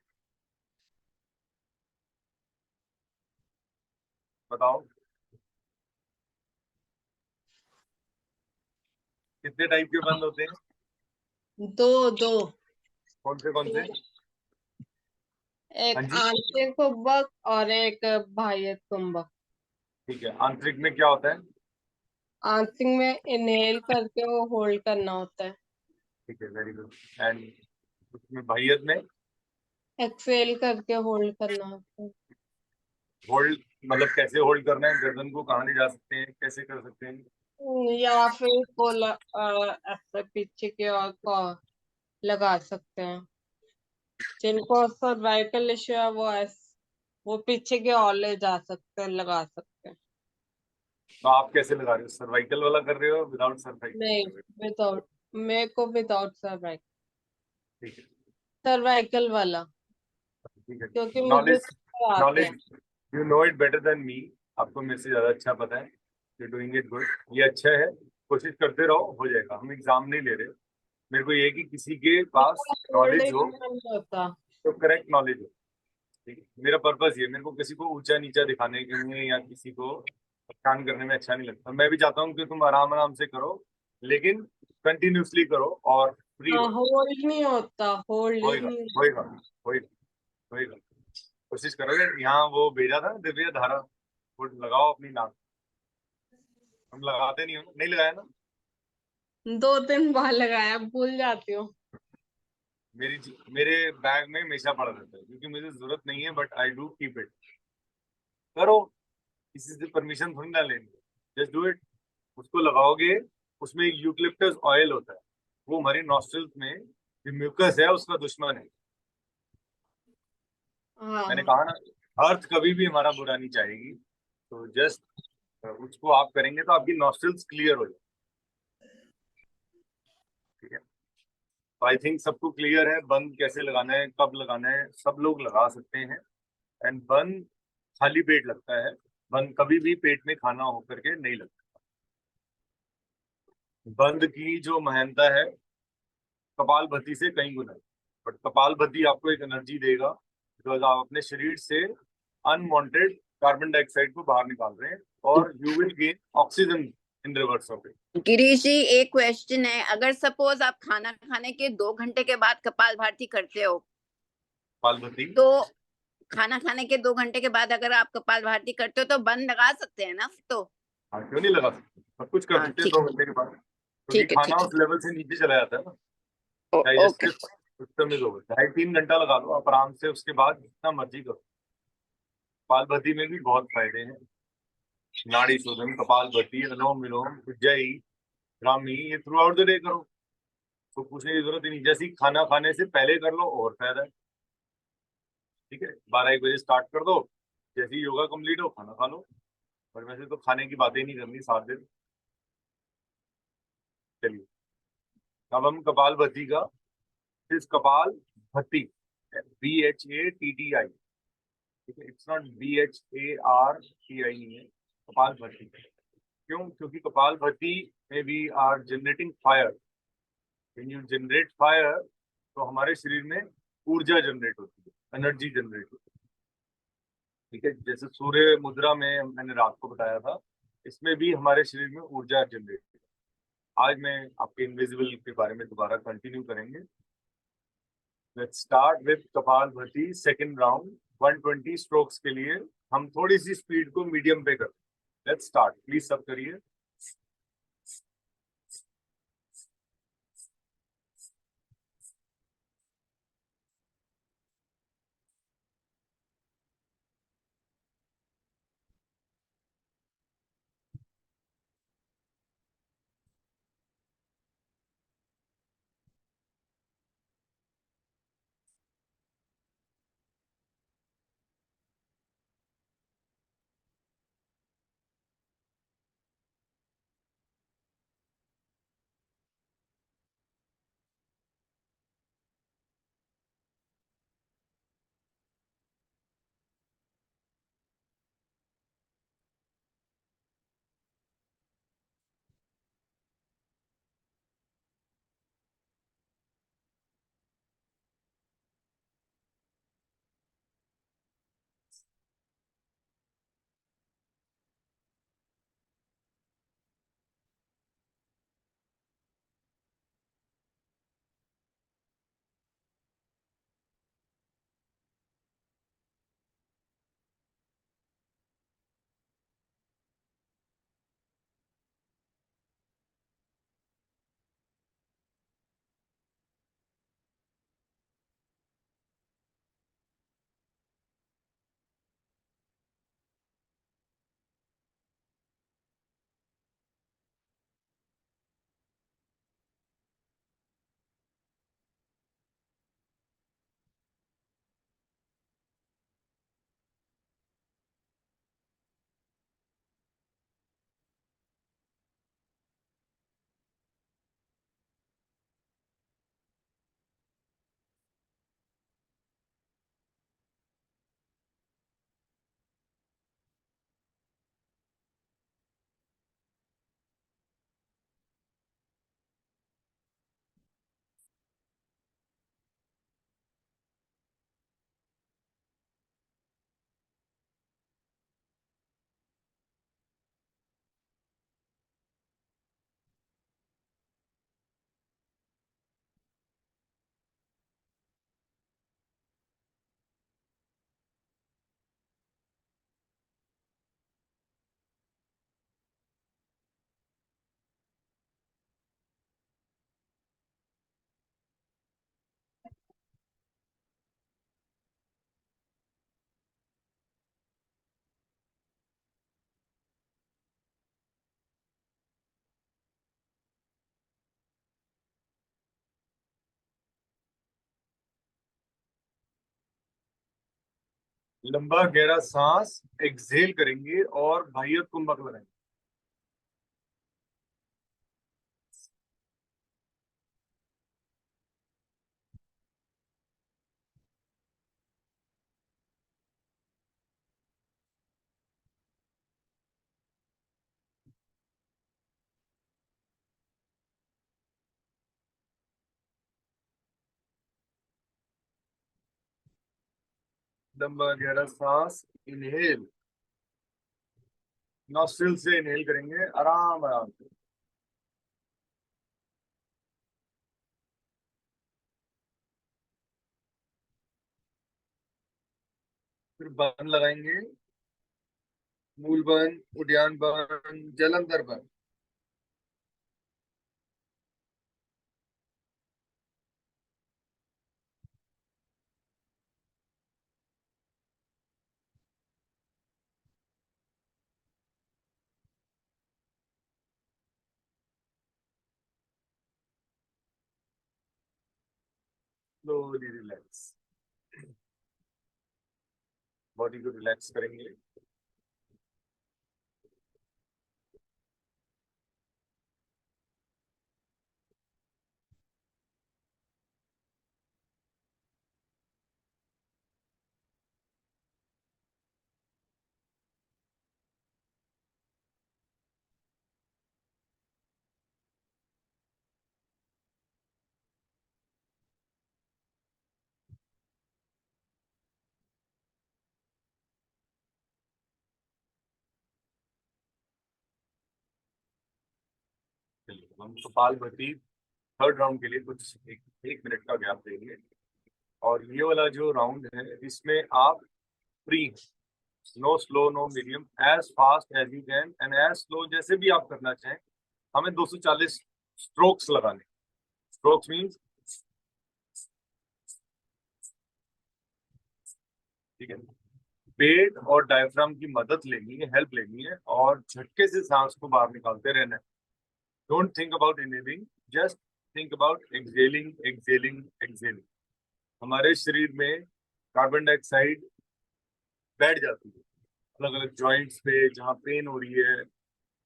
बताओ? कितने टाइप के बंद होते हैं? दो दो। कौन से कौन से? हाँ एक जी। आंतरिक कुंभक और एक बाह्य कुंभक। ठीक है, आंतरिक में क्या होता है? आंतरिक में इनहेल करके वो होल्ड करना होता है। ठीक है, वेरी गुड। एंड उसमें बाह्यत में? एक्सेल करके होल्ड करना होता है। होल्ड मतलब कैसे होल्ड करना है? गर्दन को कहाँ ले जा सकते हैं, कैसे कर सकते हैं? या फिर ऐसे पीछे की ओर को लगा सकते हैं। जिनको सर्वाइकल इश्यू है वो पीछे की ओर ले जा सकते हैं, लगा सकते हैं। तो आप कैसे लगा रहे हो? सर्वाइकल वाला कर रहे हो, विदाउट सर्वाइकल नहीं, कर रहे हो? विदाउट। मेरे को विदाउट सर्वाइकल। ठीक है। सर्वाइकल वाला, ठीक है। क्योंकि मुझे नॉलेज, चक्कर आते हैं। Knowledge, you know it better than me. आपको मेरे से ज्यादा अच्छा पता है। यू डूइंग इट गुड, ये अच्छा है। कोशिश करते रहो, हो जाएगा। हम एग्जाम नहीं ले रहे। मेरे को ये है कि किसी के पास होल्ड नॉलेज ही हो, नहीं होता। तो करेक्ट नॉलेज हो। ठीक है, मेरा पर्पस ये, मेरे को किसी को ऊंचा नीचा दिखाने के लिए या किसी को परेशान करने में अच्छा नहीं लगता। मैं भी चाहता हूँ कि तुम आराम आराम से करो, लेकिन कंटिन्यूसली करो और फ्री हाँ, रहो। होल्ड नहीं होता, होल्ड ही होएगा, नहीं। होएगा, होएगा, होएगा। कोशिश करोगे। यहाँ वो भेजा था दिव्य धारा, वो लगाओ अपनी नाक। हम लगाते नहीं हो, नहीं लगाया ना? 2-3 बार लगाया, भूल जाती हूँ। मेरे बैग में हमेशा पड़ा रहता है, क्योंकि मुझे जरूरत नहीं है, but I do keep it. करो, किसी से परमिशन थोड़ी ना लेनी। Just do it. उसको लगाओगे। उसमें यूकलिप्टस ऑयल होता है। वो हमारी नॉस्ट्रल्स में जो म्यूकस है उसका दुश्मन है। मैंने हाँ। कहा ना, अर्थ कभी भी हमारा बुरा नहीं चाहेगी। तो जस्ट उसको आप करेंगे तो आपकी नॉस्ट्रल्स क्लियर हो जाए। ठीक है। तो आई थिंक सबको क्लियर है बंद कैसे लगाना है, कब लगाना है। सब लोग लगा सकते हैं। एंड बंद खाली पेट लगता है। बंद कभी भी पेट में खाना होकर के नहीं लगता। बंद की जो महानता है, कपाल भाती से कहीं गुना है। बट कपाल भाती आपको एक एनर्जी देगा, बिकॉज आप अपने शरीर से अनवांटेड कार्बन डाइऑक्साइड को बाहर निकाल रहे हैं, और you will gain oxygen in reverse of it. Girish ji, एक क्वेश्चन है। अगर सपोज आप खाना खाने के 2 घंटे के बाद कपाल भाती करते हो, कपाल भाती। तो खाना खाने के 2 घंटे के बाद अगर आप कपाल भाती करते हो तो बंद लगा सकते हैं ना? तो हाँ, क्यों नहीं लगा सकते? सब कुछ कर हाँ, सकते हैं ठीक 2 घंटे के बाद, क्योंकि ठीक है, खाना ठीक है। उस लेवल से नीचे चला जाता है ना। Okay. Digestive system is over. 2.5-3 घंटा लगा लो आप आराम से, उसके बाद जितना मर्जी करो। कपाल भाती में भी बहुत फायदे हैं। नाड़ी शोधन, कपाल भाती, अनुलोम विलोम, उज्जयी, ब्राह्मी, ये थ्रू आउट द डे करो। तो पूछने की जरूरत ही नहीं। जैसे ही खाना खाने से पहले कर लो और फायदा है। ठीक है, 12-1 बजे स्टार्ट कर दो। जैसे ही योगा कंप्लीट हो खाना खा लो। पर वैसे तो खाने की बातें ही नहीं करनी 7 दिन। चलिए, अब हम कपाल भाती का, इस कपाल भत्ती, BHATTI। ठीक है, इट्स नॉट BHARTI, नहीं है। कपाल भत्ती। क्यों? क्योंकि कपाल भत्ती में we are generating fire. When you generate fire, तो हमारे शरीर में ऊर्जा जनरेट होती है, एनर्जी जनरेट होती है। ठीक है, जैसे सूर्य मुद्रा में मैंने रात को बताया था, इसमें भी हमारे शरीर में ऊर्जा जनरेट होती है। आज मैं आपके इनविजिबल के बारे में दोबारा कंटिन्यू करेंगे। लेट्स स्टार्ट विद कपाल भाती सेकंड राउंड। 120 स्ट्रोक्स के लिए हम थोड़ी सी स्पीड को मीडियम पे करते हैं। लेट्स स्टार्ट, प्लीज सब करिए। लंबा गहरा सांस एक्सहेल करेंगे और बाह्य कुंभक लगाएंगे। लंबा गहरा सांस इनहेल, नॉस्ट्रिल से इनहेल करेंगे आराम आराम से। फिर बंद लगाएंगे, मूल बंद, उद्यान बंद, जलंधर बंद। स्लोली रिलैक्स, बॉडी को रिलैक्स करेंगे। चलिए हम कपाल भाती थर्ड राउंड के लिए कुछ एक मिनट का गैप देंगे। और ये वाला जो राउंड है इसमें आप free, no slow no medium, as fast as you can and as slow जैसे भी आप करना चाहें। हमें 240 स्ट्रोक्स लगाने। स्ट्रोक्स मीन्स, ठीक है, पेट और डायफ्राम की मदद लेनी है, हेल्प लेनी है और झटके से सांस को बाहर निकालते रहना है। Don't think about inhaling, just think about exhaling exhaling exhaling. हमारे शरीर में कार्बन डाइऑक्साइड बैठ जाती है अलग अलग जॉइंट्स पे जहाँ पेन हो रही है,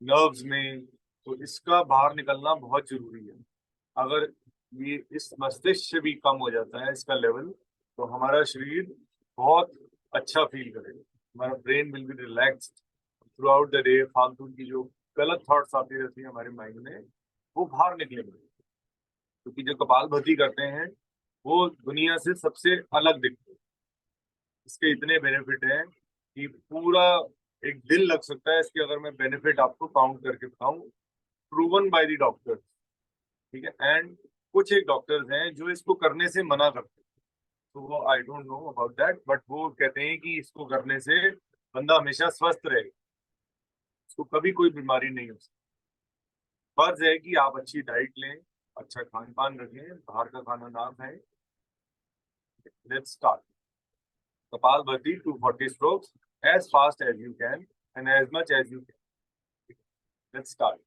नर्व्स में, तो इसका बाहर निकलना बहुत जरूरी है। अगर ये इस मस्तिष्क से भी कम हो जाता है इसका लेवल, तो हमारा शरीर बहुत अच्छा फील करेगा। हमारा brain will be relaxed through out the day. फालतू की जो गलत थॉट्स आती रहती है हमारे माइंड में, वो बाहर निकलेंगे। क्योंकि जो कपालभाति करते हैं वो दुनिया से सबसे अलग दिखते हैं। इसके इतने बेनिफिट हैं कि पूरा एक दिन लग सकता है इसके, अगर मैं बेनिफिट आपको काउंट करके बताऊं। प्रूवन बाय द डॉक्टर, ठीक है। एंड कुछ एक डॉक्टर्स हैं जो इसको करने से मना करते हैं, तो वो I don't know about that, but वो कहते हैं कि इसको करने से बंदा हमेशा स्वस्थ रहेगा, उसको कभी कोई बीमारी नहीं हो सकती। फर्ज है कि आप अच्छी डाइट लें, अच्छा खान पान रखें, बाहर का खाना ना खाएं। Let's start. कपाल भाती 240 strokes as fast as you can and as much as you can. Let's start.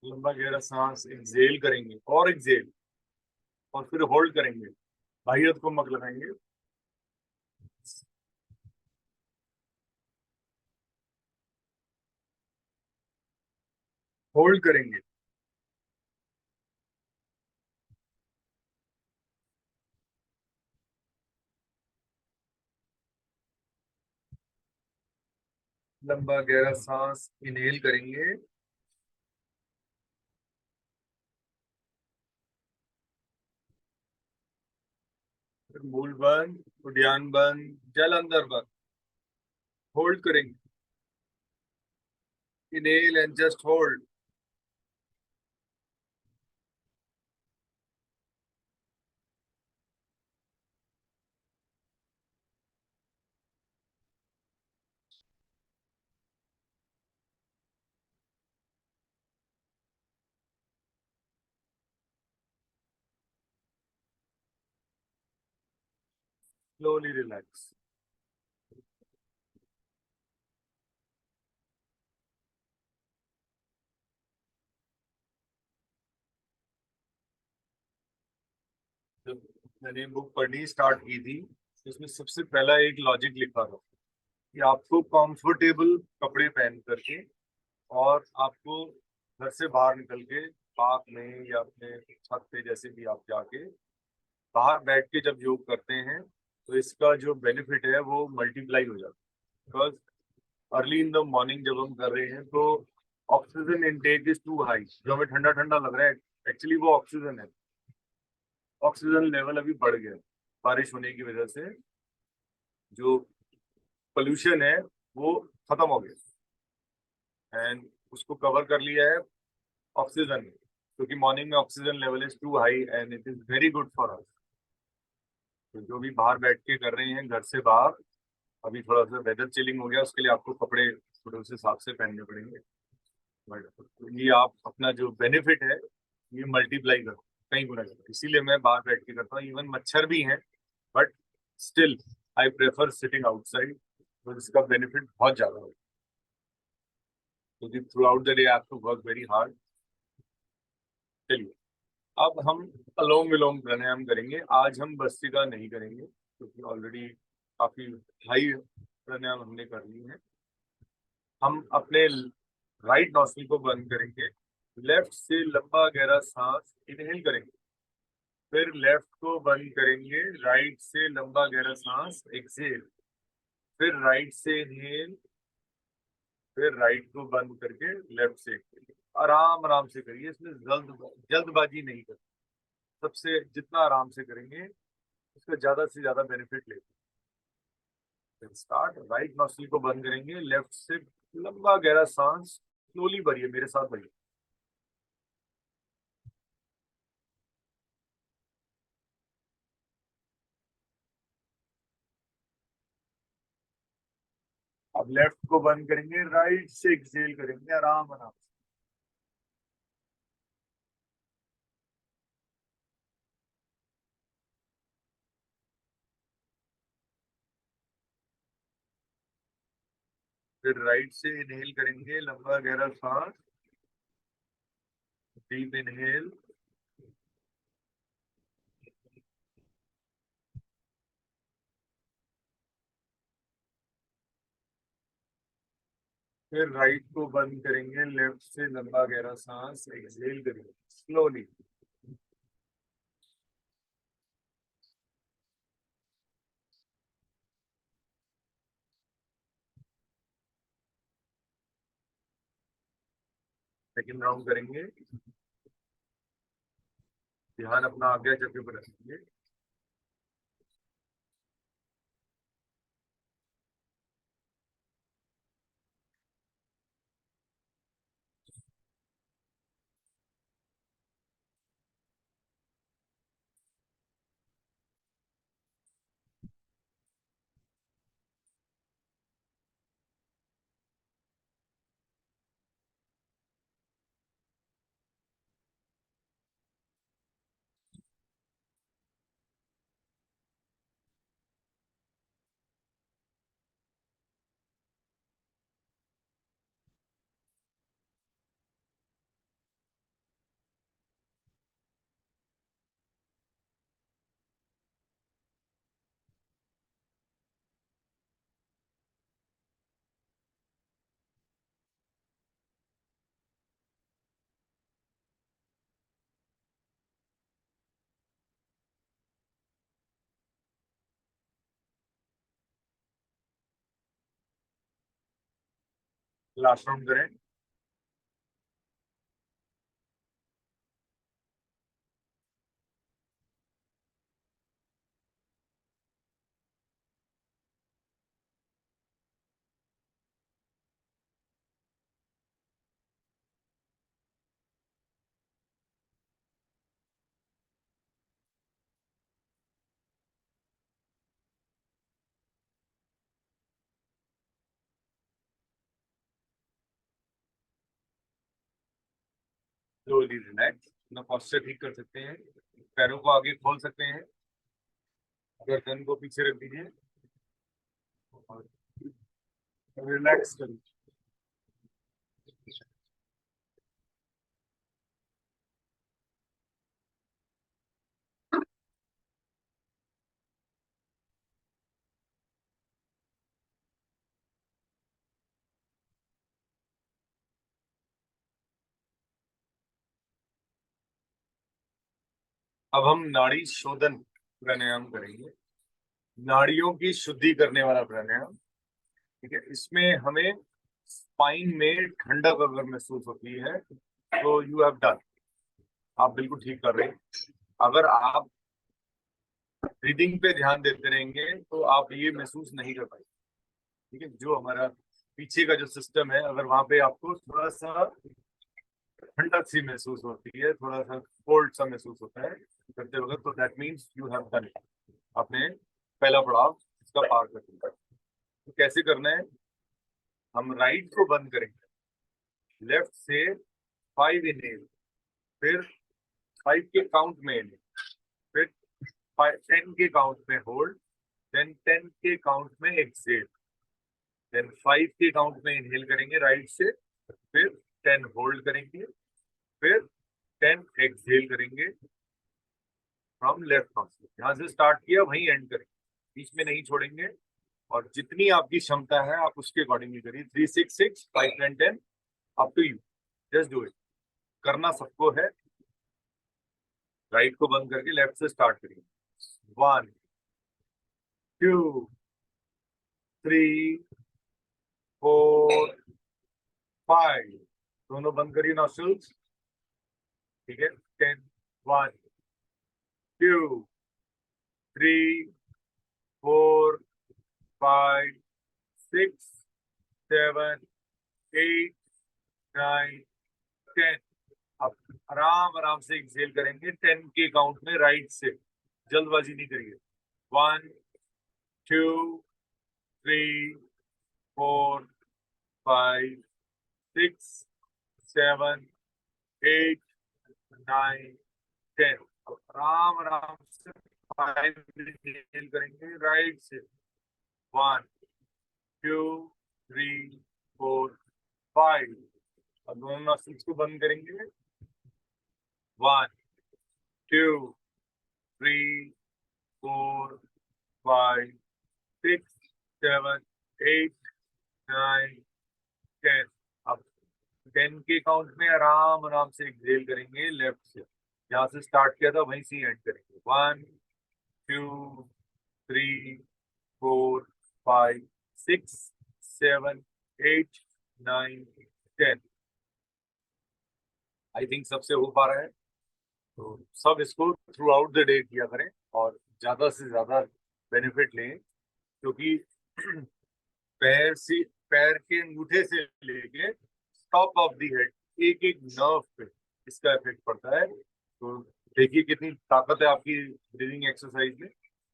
लंबा गहरा सांस एक्सेल करेंगे और एक्सेल, और फिर होल्ड करेंगे, बाह्यत को मक लगाएंगे। होल्ड करेंगे, लंबा गहरा सांस इनहेल करेंगे, फिर मूल बंद, उद्यान बंद, जल अंदर बंद, होल्ड करेंगे, inhale and just hold. Slowly relax. जब मैंने बुक पढ़नी स्टार्ट की थी, तो उसमें सबसे पहला एक लॉजिक लिखा था कि आपको कंफर्टेबल कपड़े पहन करके, और आपको घर से बाहर निकल के पार्क में या अपने छत पे जैसे भी आप जाके बाहर बैठ के जब योग करते हैं, तो इसका जो बेनिफिट है वो मल्टीप्लाई हो जाता है। Because early in the morning जब हम कर रहे हैं तो oxygen intake is too high, जो हमें ठंडा ठंडा लग रहा है एक्चुअली वो ऑक्सीजन है। ऑक्सीजन लेवल अभी बढ़ गया है बारिश होने की वजह से, जो पोल्यूशन है वो खत्म हो गया एंड उसको कवर कर लिया है ऑक्सीजन ने, क्योंकि मॉर्निंग में oxygen level is too high and it is very good for us. तो जो भी बाहर बैठ के कर रहे हैं घर से बाहर, अभी थोड़ा सा वेदर चिलिंग हो गया, उसके लिए आपको कपड़े थोड़े उस हिसाब से पहनने पड़ेंगे, बट ये आप अपना जो बेनिफिट है ये मल्टीप्लाई करो, कई गुना करो। इसीलिए मैं बाहर बैठ के करता हूँ, इवन मच्छर भी हैं but still I prefer sitting outside, तो इसका बेनिफिट बहुत ज्यादा है, क्योंकि throughout the day I have to work very hard. चलिए, अब हम अनुलोम विलोम प्राणायाम करेंगे। आज हम भस्त्रिका नहीं करेंगे क्योंकि ऑलरेडी काफी हाई प्राणायाम हमने कर ली है। हम अपने राइट नॉस्ट्रिल को बंद करेंगे, लेफ्ट से लंबा गहरा सांस इनहेल करेंगे, फिर लेफ्ट को बंद करेंगे, राइट से लंबा गहरा सांस एक्सेल, फिर राइट से इनहेल, फिर राइट को बंद करके लेफ्ट से एक्सेल। आराम आराम से करिए, इसमें जल्दबाजी नहीं करें। सबसे जितना आराम से करेंगे उसका ज्यादा से ज्यादा बेनिफिट लेंगे। स्टार्ट, राइट नॉस्ट्रिल को बंद करेंगे, लेफ्ट से लंबा गहरा सांस स्लोली भरिए, मेरे साथ भरिए। अब लेफ्ट को बंद करेंगे, राइट से एक्सेल करेंगे आराम आराम से। फिर राइट से इनहेल करेंगे, लंबा गहरा सांस, डीप इनहेल, फिर राइट को बंद करेंगे, लेफ्ट से लंबा गहरा सांस एक्सेल करेंगे स्लोली। सेकेंड राउंड करेंगे, ध्यान अपना आज्ञा चक्र पर रखेंगे। लास्ट राउंड करें। स्लोली रिलैक्स, अपना पोस्चर ठीक कर सकते हैं, पैरों को आगे खोल सकते हैं, गर्दन को पीछे रख दीजिए और रिलैक्स करिए। अब हम नाड़ी शोधन प्राणायाम करेंगे, नाड़ियों की शुद्धि करने वाला प्राणायाम। ठीक है, इसमें हमें स्पाइन में ठंडक अगर महसूस होती है तो यू हैव डन, आप बिल्कुल ठीक कर रहे हैं। अगर आप ब्रीदिंग पे ध्यान देते रहेंगे तो आप ये महसूस नहीं कर पाएंगे। ठीक है, जो हमारा पीछे का जो सिस्टम है, अगर वहां पे आपको थोड़ा सा ठंडक सी महसूस होती है, थोड़ा सा कोल्ड सा महसूस होता है करते वक्त, तो that means you have done it, आपने पहला पड़ाव इसका पार कर दिया। तो कैसे करना है, हम राइट को बंद करेंगे, लेफ्ट से 5 इनहेल, फिर 5 के काउंट में इनहेल, फिर 10 के काउंट में होल्ड, देन 10 के काउंट में एक्सेल, देन 5 के काउंट में इनहेल करेंगे राइट से, फिर 10 होल्ड करेंगे, फिर 10 एक्सेल करेंगे फ्रॉम लेफ्ट नॉस्ट्रिल। यहाँ से स्टार्ट किया वहीं एंड करेंगे, बीच में नहीं छोड़ेंगे। और जितनी आपकी क्षमता है आप उसके अकॉर्डिंगली करिए, 3 6 6 5 10 10, up to you, just do it. करना सबको है। राइट को बंद करके लेफ्ट से स्टार्ट करिए। 1 2 3 4 5, दोनों बंद करिए नॉस्ट्रिल्स। ठीक है, 10 1 2 3 4 5 6 7 8 9 10। अब आराम आराम से एक्सेल करेंगे 10 के काउंट में राइट से, जल्दबाजी नहीं करिए। 1 2 3 4 5 6 7 8 9 10। अब आराम आराम से 5 एक्सेल करेंगे राइट से। 1 2 3 4 5। अब दोनों नॉस्ट्रिल्स को बंद करेंगे। 1 2 3 4 5 6 7 8 9 10। अब 10 के काउंट में आराम आराम से एक्सेल करेंगे लेफ्ट से, जहां से स्टार्ट किया था वहीं से एंड करेंगे। 1 2 3 4 5 6 7 8 9 10। आई थिंक सबसे हो पा रहा है, तो सब इसको थ्रू आउट द डे किया करें और ज्यादा से ज्यादा बेनिफिट लें, क्योंकि पैर से, पैर के अंगूठे से लेके टॉप ऑफ दी हेड, एक एक नर्व पे इसका इफेक्ट पड़ता है। तो देखिए कितनी ताकत है आपकी ब्रीदिंग एक्सरसाइज में।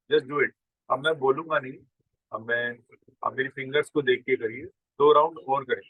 Just do it. अब मैं बोलूंगा नहीं, अब मैं, अब मेरी फिंगर्स को देख के करिए। 2 राउंड और करें।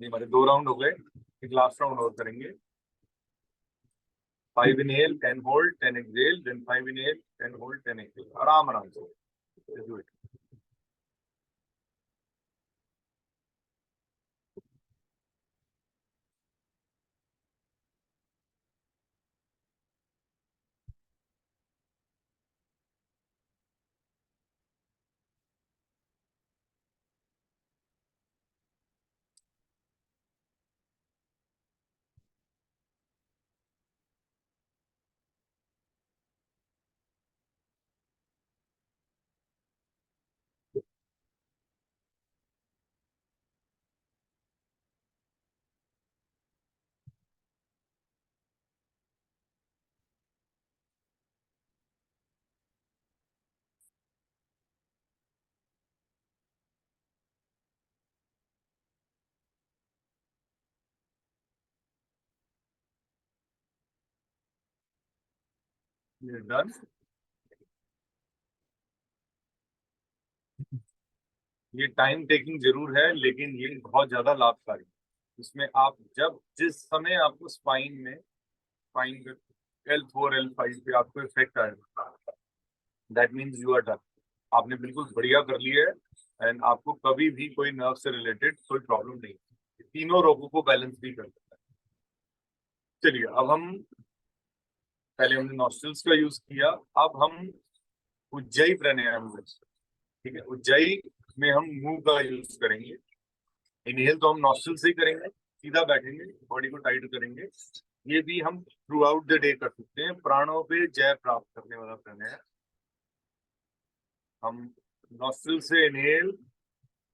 ये हमारे 2 राउंड हो गए, एक लास्ट राउंड और करेंगे। 5 inhale, 10 hold, 10 exhale, then 5 inhale, 10 hold, 10 exhale, आराम आराम से do it. You're done. ये टाइम टेकिंग जरूर है, लेकिन ये बहुत ज्यादा लाभकारी। इसमें आप जब जिस समय आपको स्पाइन L4 L5 पे आपको इफेक्ट आएगा, that means you are done. आपने बिल्कुल बढ़िया कर लिया है एंड आपको कभी भी कोई नर्व से रिलेटेड कोई प्रॉब्लम नहीं। तीनों रोगों को बैलेंस भी कर सकता है। चलिए, अब हम पहले हमने नॉस्ट्रल्स का यूज किया, अब हम उज्जयी प्राणायाम में, ठीक है, उज्जयी में हम मुंह का यूज करेंगे। इनहेल तो हम नॉस्ट्रल से ही करेंगे, सीधा बैठेंगे, बॉडी को टाइट करेंगे। ये भी हम थ्रू आउट द डे कर सकते हैं। प्राणों पे जय प्राप्त करने वाला प्राणायाम। हम नॉस्ट्रल से इनहेल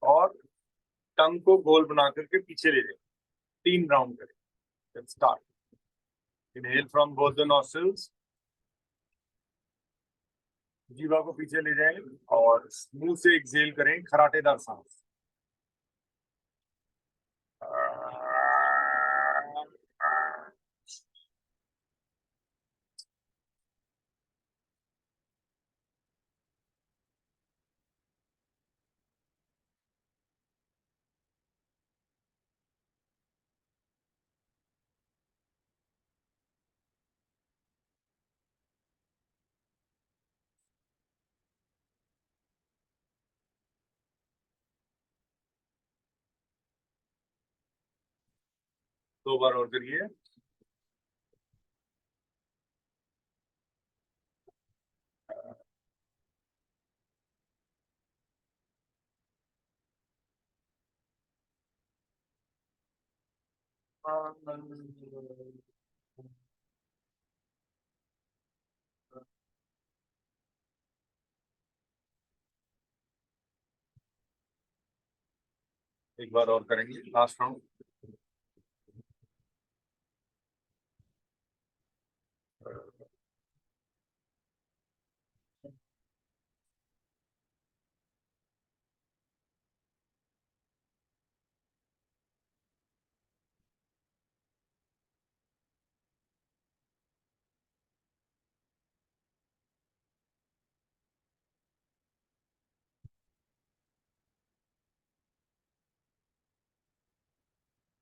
और टंग को गोल बना करके पीछे ले जाएंगे, 3 राउंड करेंगे। Let's start. Inhale from both the nostrils, जीवा को पीछे ले जाएं और मुंह से एक्सहेल करें, खराटेदार सांस। दो बार और करिए। एक बार और करेंगे, लास्ट राउंड।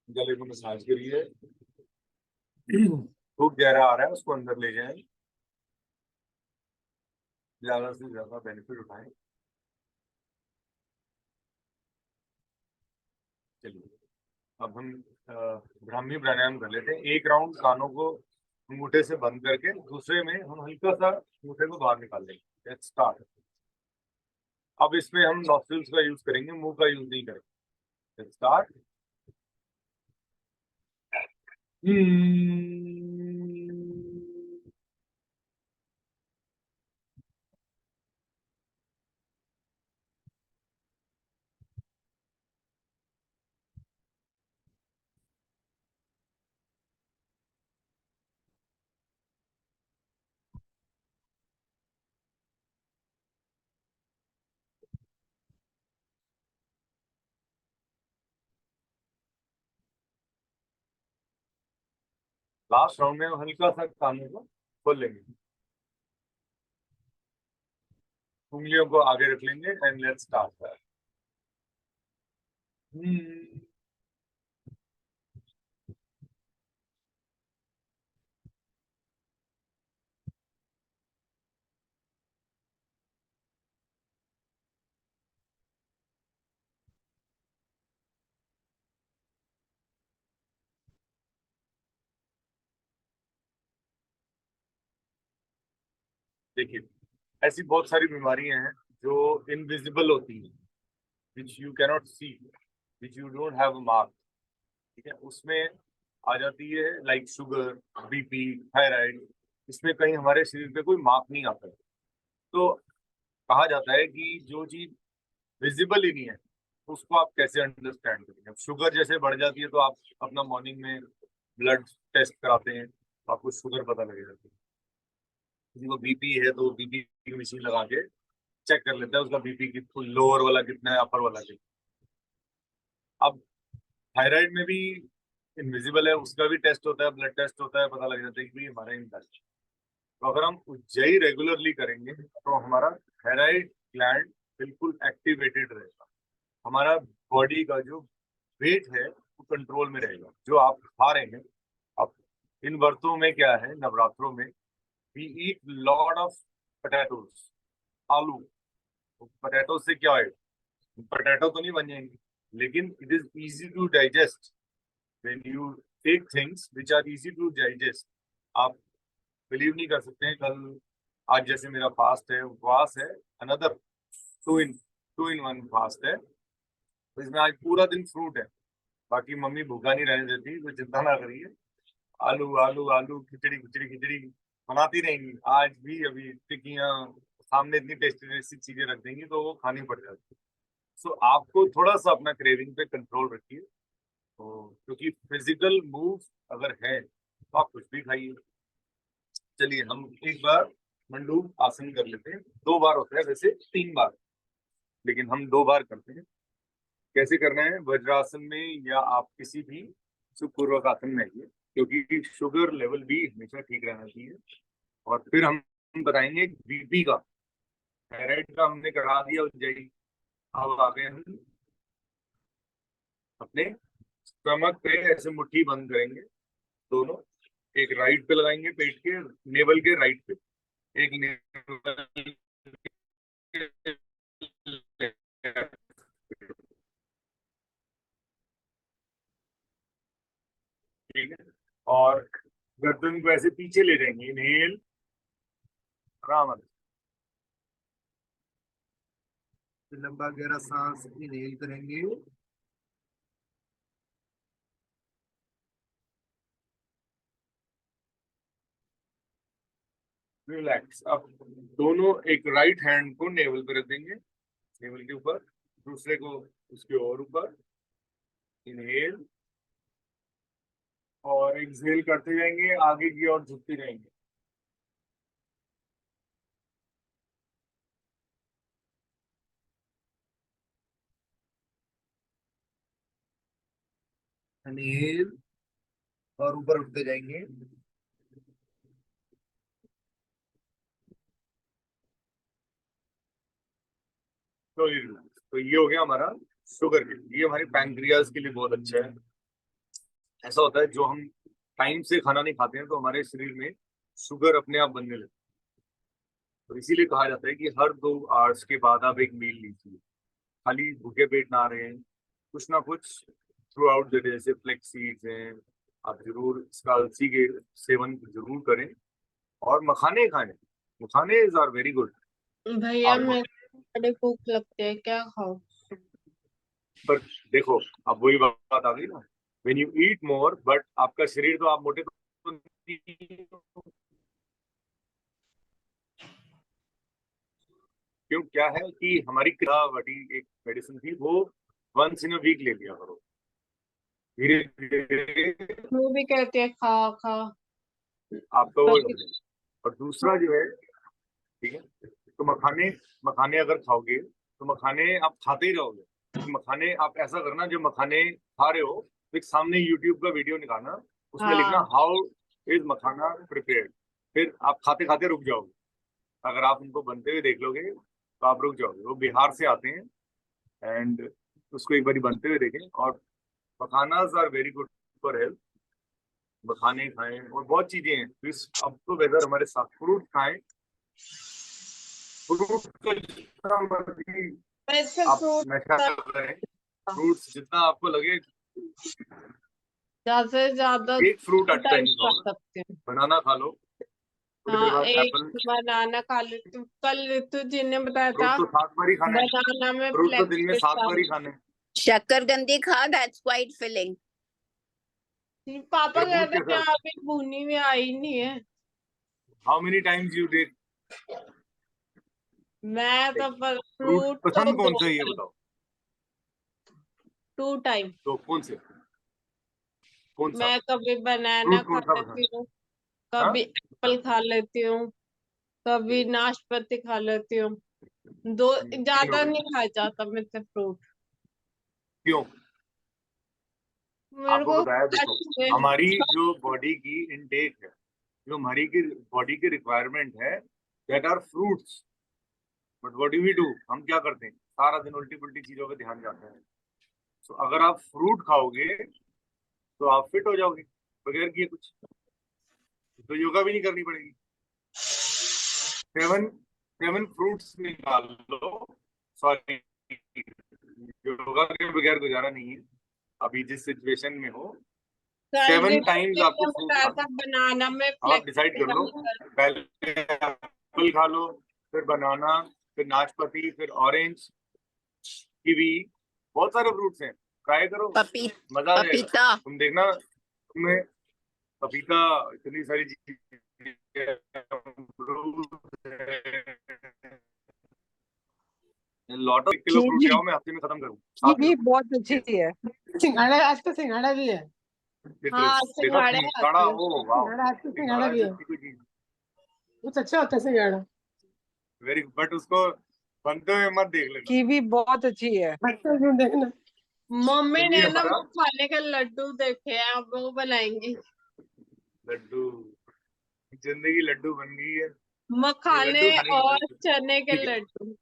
गले को मसाज करिए। खूब गहरा आ रहा है, उसको अंदर ले जाएं, ज्यादा से ज्यादा बेनिफिट उठाएं। चलिए, अब हम ब्राह्मी प्राणायाम कर लेते हैं। एक राउंड कानों को अंगूठे से बंद करके, दूसरे में हम हल्का सा अंगूठे को बाहर निकाल लेंगे। Let's start. अब इसमें हम नॉस्ट्रल्स का यूज करेंगे, मुंह का यूज नहीं करेंगे। Let's start. लास्ट राउंड में हम हल्का सा कानों को खोल लेंगे, उंगलियों को आगे रख लेंगे एंड लेट्स स्टार्ट। देखिए, ऐसी बहुत सारी बीमारियां हैं जो इनविजिबल होती हैं, which you cannot see, which you don't have a mark, ठीक है। उसमें आ जाती है लाइक शुगर, बीपी, थायराइड। इसमें कहीं हमारे शरीर पे कोई मार्क नहीं आता है। तो कहा जाता है कि जो चीज विजिबल ही नहीं है उसको आप कैसे अंडरस्टैंड करेंगे। अब शुगर जैसे बढ़ जाती है तो आप अपना मॉर्निंग में ब्लड टेस्ट कराते हैं तो आपको शुगर पता लग जाती है। किसी को बीपी है तो बीपी की मशीन लगा के चेक कर लेता है उसका बीपी कितना, लोअर वाला कितना है, अपर वाला कितना। अब थायराइड में भी इनविजिबल है, उसका भी टेस्ट होता है, ब्लड टेस्ट होता है, पता लग जाता है कि हमारा इनटच। तो अगर हम उज्जई रेगुलरली करेंगे तो हमारा थायराइड ग्लैंड बिल्कुल एक्टिवेटेड रहेगा। हमारा बॉडी का जो वेट है वो कंट्रोल में रहेगा। जो आप खा रहे हैं, अब इन व्रतों में क्या है, नवरात्रों में we eat lot of potatoes, आलू। पोटैटो से क्या है, पोटैटो तो नहीं बन जाएंगे, लेकिन it is easy to digest when you take things which are easy to digest. आप बिलीव नहीं कर सकते हैं, कल आज जैसे मेरा फास्ट है, उपवास है, another two in one fast है, तो इसमें आज पूरा दिन फ्रूट है। बाकी मम्मी भूखा नहीं रहने देती, कोई चिंता ना करिए। आलू आलू आलू, खिचड़ी खिचड़ी खिचड़ी बनाती रहेंगी। आज भी अभी टिक्कियाँ सामने इतनी टेस्टी टेस्टी चीजें रख देंगी तो वो खानी पड़ जाती है। सो आपको थोड़ा सा अपना क्रेविंग पे कंट्रोल रखिए, तो क्योंकि फिजिकल मूव अगर है तो आप कुछ भी खाइए। चलिए हम एक बार मंडूक आसन कर लेते हैं। 2 बार होता है, वैसे 3 बार, लेकिन हम 2 बार करते हैं। कैसे करना है, वज्रासन में या आप किसी भी सुखपूर्वक आसन में आइए, क्योंकि शुगर लेवल भी हमेशा ठीक रहना चाहिए। और फिर हम बताएंगे बीपी का, थायराइड का हमने करा दिया उज्जैन। अब आ गए हम अपने स्टमक पे, ऐसे मुट्ठी बंद करेंगे दोनों, एक राइट पे लगाएंगे पेट के नेवल के राइट पे, एक नेवल के ठीक है। और गर्दन को ऐसे पीछे ले जाएंगे, इनहेल, आराम से लंबा गहरा सांस इनहेल करेंगे, रिलैक्स। अब दोनों एक राइट हैंड को नेवल पे रख देंगे, नेवल के ऊपर, दूसरे को उसके और ऊपर, इनहेल और एक्सहेल करते जाएंगे, आगे की ओर झुकते रहेंगे। इनहेल और ऊपर उठते जाएंगे, तो ये हो गया हमारा शुगर के लिए। ये हमारे पैंक्रियाज के लिए बहुत अच्छा है। ऐसा होता है जो हम टाइम से खाना नहीं खाते हैं तो हमारे शरीर में शुगर अपने आप बनने लगती है। तो इसीलिए कहा जाता है कि हर 2 आवर्स के बाद आप एक मील लीजिए। खाली भूखे पेट ना रहे, कुछ ना कुछ थ्रू आउट द डे, जैसे फ्लेक्स सीड्स हैं, आप जरूर इसका अलसी के सेवन जरूर करें, और मखाने खाएं। मखाने इज आर वेरी गुड। भैया आप मेरे को बड़ी भूख लगती है, क्या खाऊं? पर देखो, अब वही बात आ गई ना, when you eat more, but आपका शरीर तो, आप मोटे तो नहीं हो। क्यों, क्या है कि हमारी क्रावटी एक मेडिसिन थी, वो वंस इन अ वीक ले लिया करो, धीरे धीरे वो भी कहती है खा खा। आपका वो पर हो जाएगा। और दूसरा जो है, ठीक है, तो मखाने, मखाने अगर खाओगे तो मखाने आप खाते ही रहोगे। तो मखाने आप ऐसा करना, जो मखाने खा रहे हो, तो एक सामने यूट्यूब का वीडियो निकालना, उसमें लिखना हाँ, हाउ इज मखाना प्रिपेयर्ड, फिर आप खाते खाते रुक जाओगे। अगर आप उनको बनते हुए देख लोगे तो आप रुक जाओगे। वो बिहार से आते हैं, एंड उसको एक बार बनते हुए देखें। और makhanas are very good for health. मखाने खाएं और बहुत चीजें हैं। तो इस अब तो वेदर हमारे साथ, फ्रूट खाएं, फ्रूट को जितना मर्जी वैसे आप फ्रूट नशा करें, फ्रूट्स जितना आपको लगे, ज्यादा से ज्यादा एक फ्रूट 2 एट टाइम टाइम्स खा खाओ। सकते हैं। बनाना खा लो, थोड़ी देर हाँ, बाद एक एप्पल। बनाना खा लेती हूँ। कल ऋतु जी ने बताया फ्रूट था तो 7 बार ही खाना है, बनाना में फ्रूट तो दिन में 7 फ्लेक्सिबिलिटी। बार ही खाने हैं। शक्करकंदी खा, दैट्स क्वाइट फिलिंग। पापा तरबूज कहते के हैं साथ अभी भुनी में आई नहीं है। How many times you take मैं तो फ्रूट? फ्रूट तो पसंद कौन सा है ये 2 बताओ? टाइम। तो कौन से, कौन सा मैं कभी बनाना फ्रूट खा कौन सा लेती पसंद? हूँ, हाँ, कभी एप्पल खा लेती हूँ, कभी नाशपाती खा लेती हूँ। दो, 3 हो ज्यादा गए। नहीं खाया जाता मुझसे फ्रूट। क्यों? मेरे आपको को बताया, देखो अच्छे हमारी जो बॉडी की इनटेक है, जो हमारी की बॉडी की रिक्वायरमेंट है, that are fruits. But what do we do, हम क्या करते हैं, सारा दिन उल्टी पुल्टी चीजों पे ध्यान जाता है। तो अगर आप फ्रूट खाओगे तो आप फिट हो जाओगे, बगैर किए कुछ, तो योगा भी नहीं करनी पड़ेगी। 7 फ्रूट्स निकाल लो, सॉरी, योगा के बगैर गुजारा नहीं है अभी जिस सिचुएशन में हो। कल 7 ऋतु टाइम्स जी आपको ने फ्रूट बताया खाना था है। बनाना में आप डिसाइड कर लो, फ्लेक्सिबिलिटी। पहले एप्पल खा लो, फिर बनाना, फिर नाशपाती, फिर ऑरेंज, कीवी, बहुत सारे फ्रूट्स हैं, ट्राई करो, मजा आ जाएगा। पपीता। तुम देखना, तुम्हें पपीता, इतनी सारी चीजें, lot of kilo fruit kiwi ले आओ, मैं हफ्ते में खत्म करूँ, 7 कीवी किलो। बहुत अच्छी है। सिंघाड़ा, आज तो सिंघाड़ा भी है। हाँ, देखा सिंघाड़े सिंघाड़ा, आते हैं। ओ वाह, सिंघाड़ा, आज तो सिंघाड़ा सिंघाड़ा भी है, जैसी कोई चीज, बहुत अच्छा होता है सिंघाड़ा। वेरी, बट उसको बनते हुए मत देख लेना, कीवी बहुत अच्छी है, बच्चे क्यों देखना। मम्मी ने क्योंकि ना हमारा वो खाने के लड्डू देखे हैं, अब वो बनाएंगी। लड्डू, जिंदगी लड्डू बन गई है। ये मखाने लड्डू खाने की और जरूरत है। चने के ठीक है, लड्डू।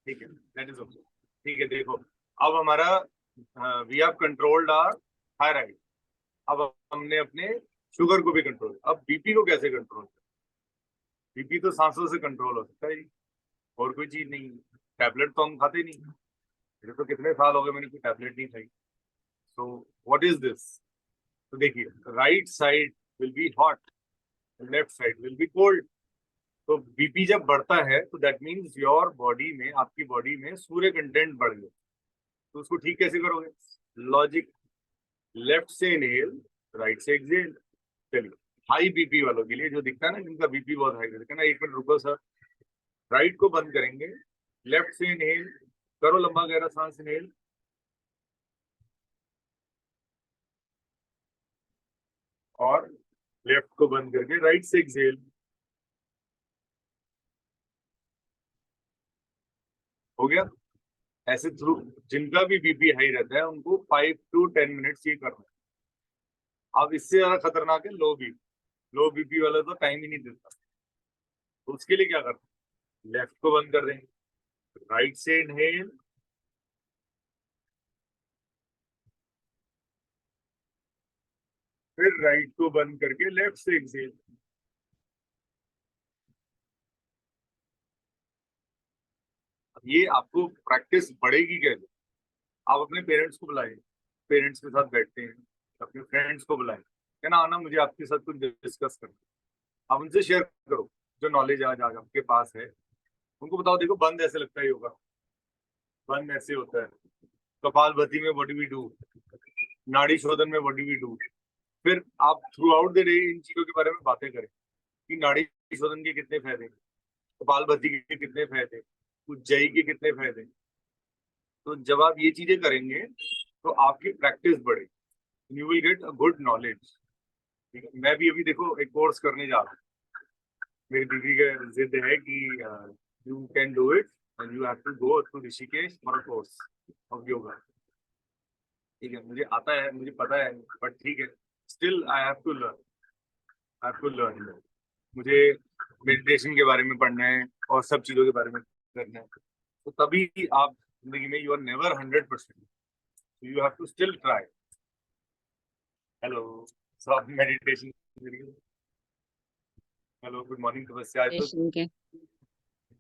ठीक है, दैट इज ओके। ठीक है, देखो अब हमारा, we have controlled our thyroid, अब हमने अपने शुगर को भी कंट्रोल, अब बीपी को कैसे कंट्रोल करें? बीपी तो सांसों से कंट्रोल हो सकता है जी, और कोई चीज नहीं। टैबलेट तो हम खाते नहीं, मेरे तो कितने साल हो गए मैंने कोई टैबलेट नहीं खाई। So what is this? तो देखिए, right side will be hot, left side will be cold. तो बीपी जब बढ़ता है तो दैट मीन्स योर बॉडी में, आपकी बॉडी में सूर्य कंटेंट बढ़ गया। तो उसको ठीक कैसे करोगे? लॉजिक, लेफ्ट से इनहेल, राइट से एक्सहेल। चलिए, हाई बीपी वालों के लिए, जो दिखता है ना जिनका बीपी बहुत हाई, कहना 1 मिनट रुको सर, राइट को बंद करेंगे, लेफ्ट से इनहेल करो, लंबा गहरा सांस इनहेल, और लेफ्ट को बंद करके राइट से एक्सहेल। हो गया? ऐसे थ्रू, जिनका भी बीपी हाई रहता है उनको 5 to 10 मिनट्स ये करना है। अब इससे ज्यादा खतरनाक है लो बीपी, लो बीपी वाला तो टाइम ही नहीं देता। तो उसके लिए क्या करना है? लेफ्ट को बंद कर देंगे, राइट से इनहेल, फिर राइट को बंद करके लेफ्ट से एक्सहेल। ये आपको प्रैक्टिस बढ़ेगी कैसे? आप अपने पेरेंट्स को बुलाएं, पेरेंट्स के साथ बैठते हैं, अपने फ्रेंड्स को बुलाएं, है ना, आना मुझे आपके साथ कुछ डिस्कस करना। आप उनसे शेयर करो जो नॉलेज आज आज आपके पास है, उनको बताओ, देखो बंद ऐसे लगता है योगा, बंद ऐसे होता है, कपाल भाती में व्हाट डू वी डू, नाड़ी शोधन में व्हाट डू वी डू। फिर आप थ्रू आउट द डे इन चीजों के बारे में बातें करें कि नाड़ी शोधन के कितने फायदे, कपाल भाती के कितने फायदे, उज्जयी के कितने फायदे। तो जब आप ये चीजें करेंगे तो आपकी प्रैक्टिस बढ़ेगी, you will get a good knowledge. मैं भी अभी देखो एक कोर्स करने जा रहा हूँ, मेरी दीदी का जिद है कि you can do it and you have to go to Rishikesh for a course of yoga. ठीक है, मुझे आता है, मुझे पता है, बट ठीक है, still I have to learn, I have to learn. मुझे मेडिटेशन के बारे में पढ़ना है और सब चीजों के बारे में करना है, तो तभी आप जिंदगी में, you are never 100%, you have to still try. Hello, so आप मेडिटेशन, हेलो गुड मॉर्निंग, तपस्या, तो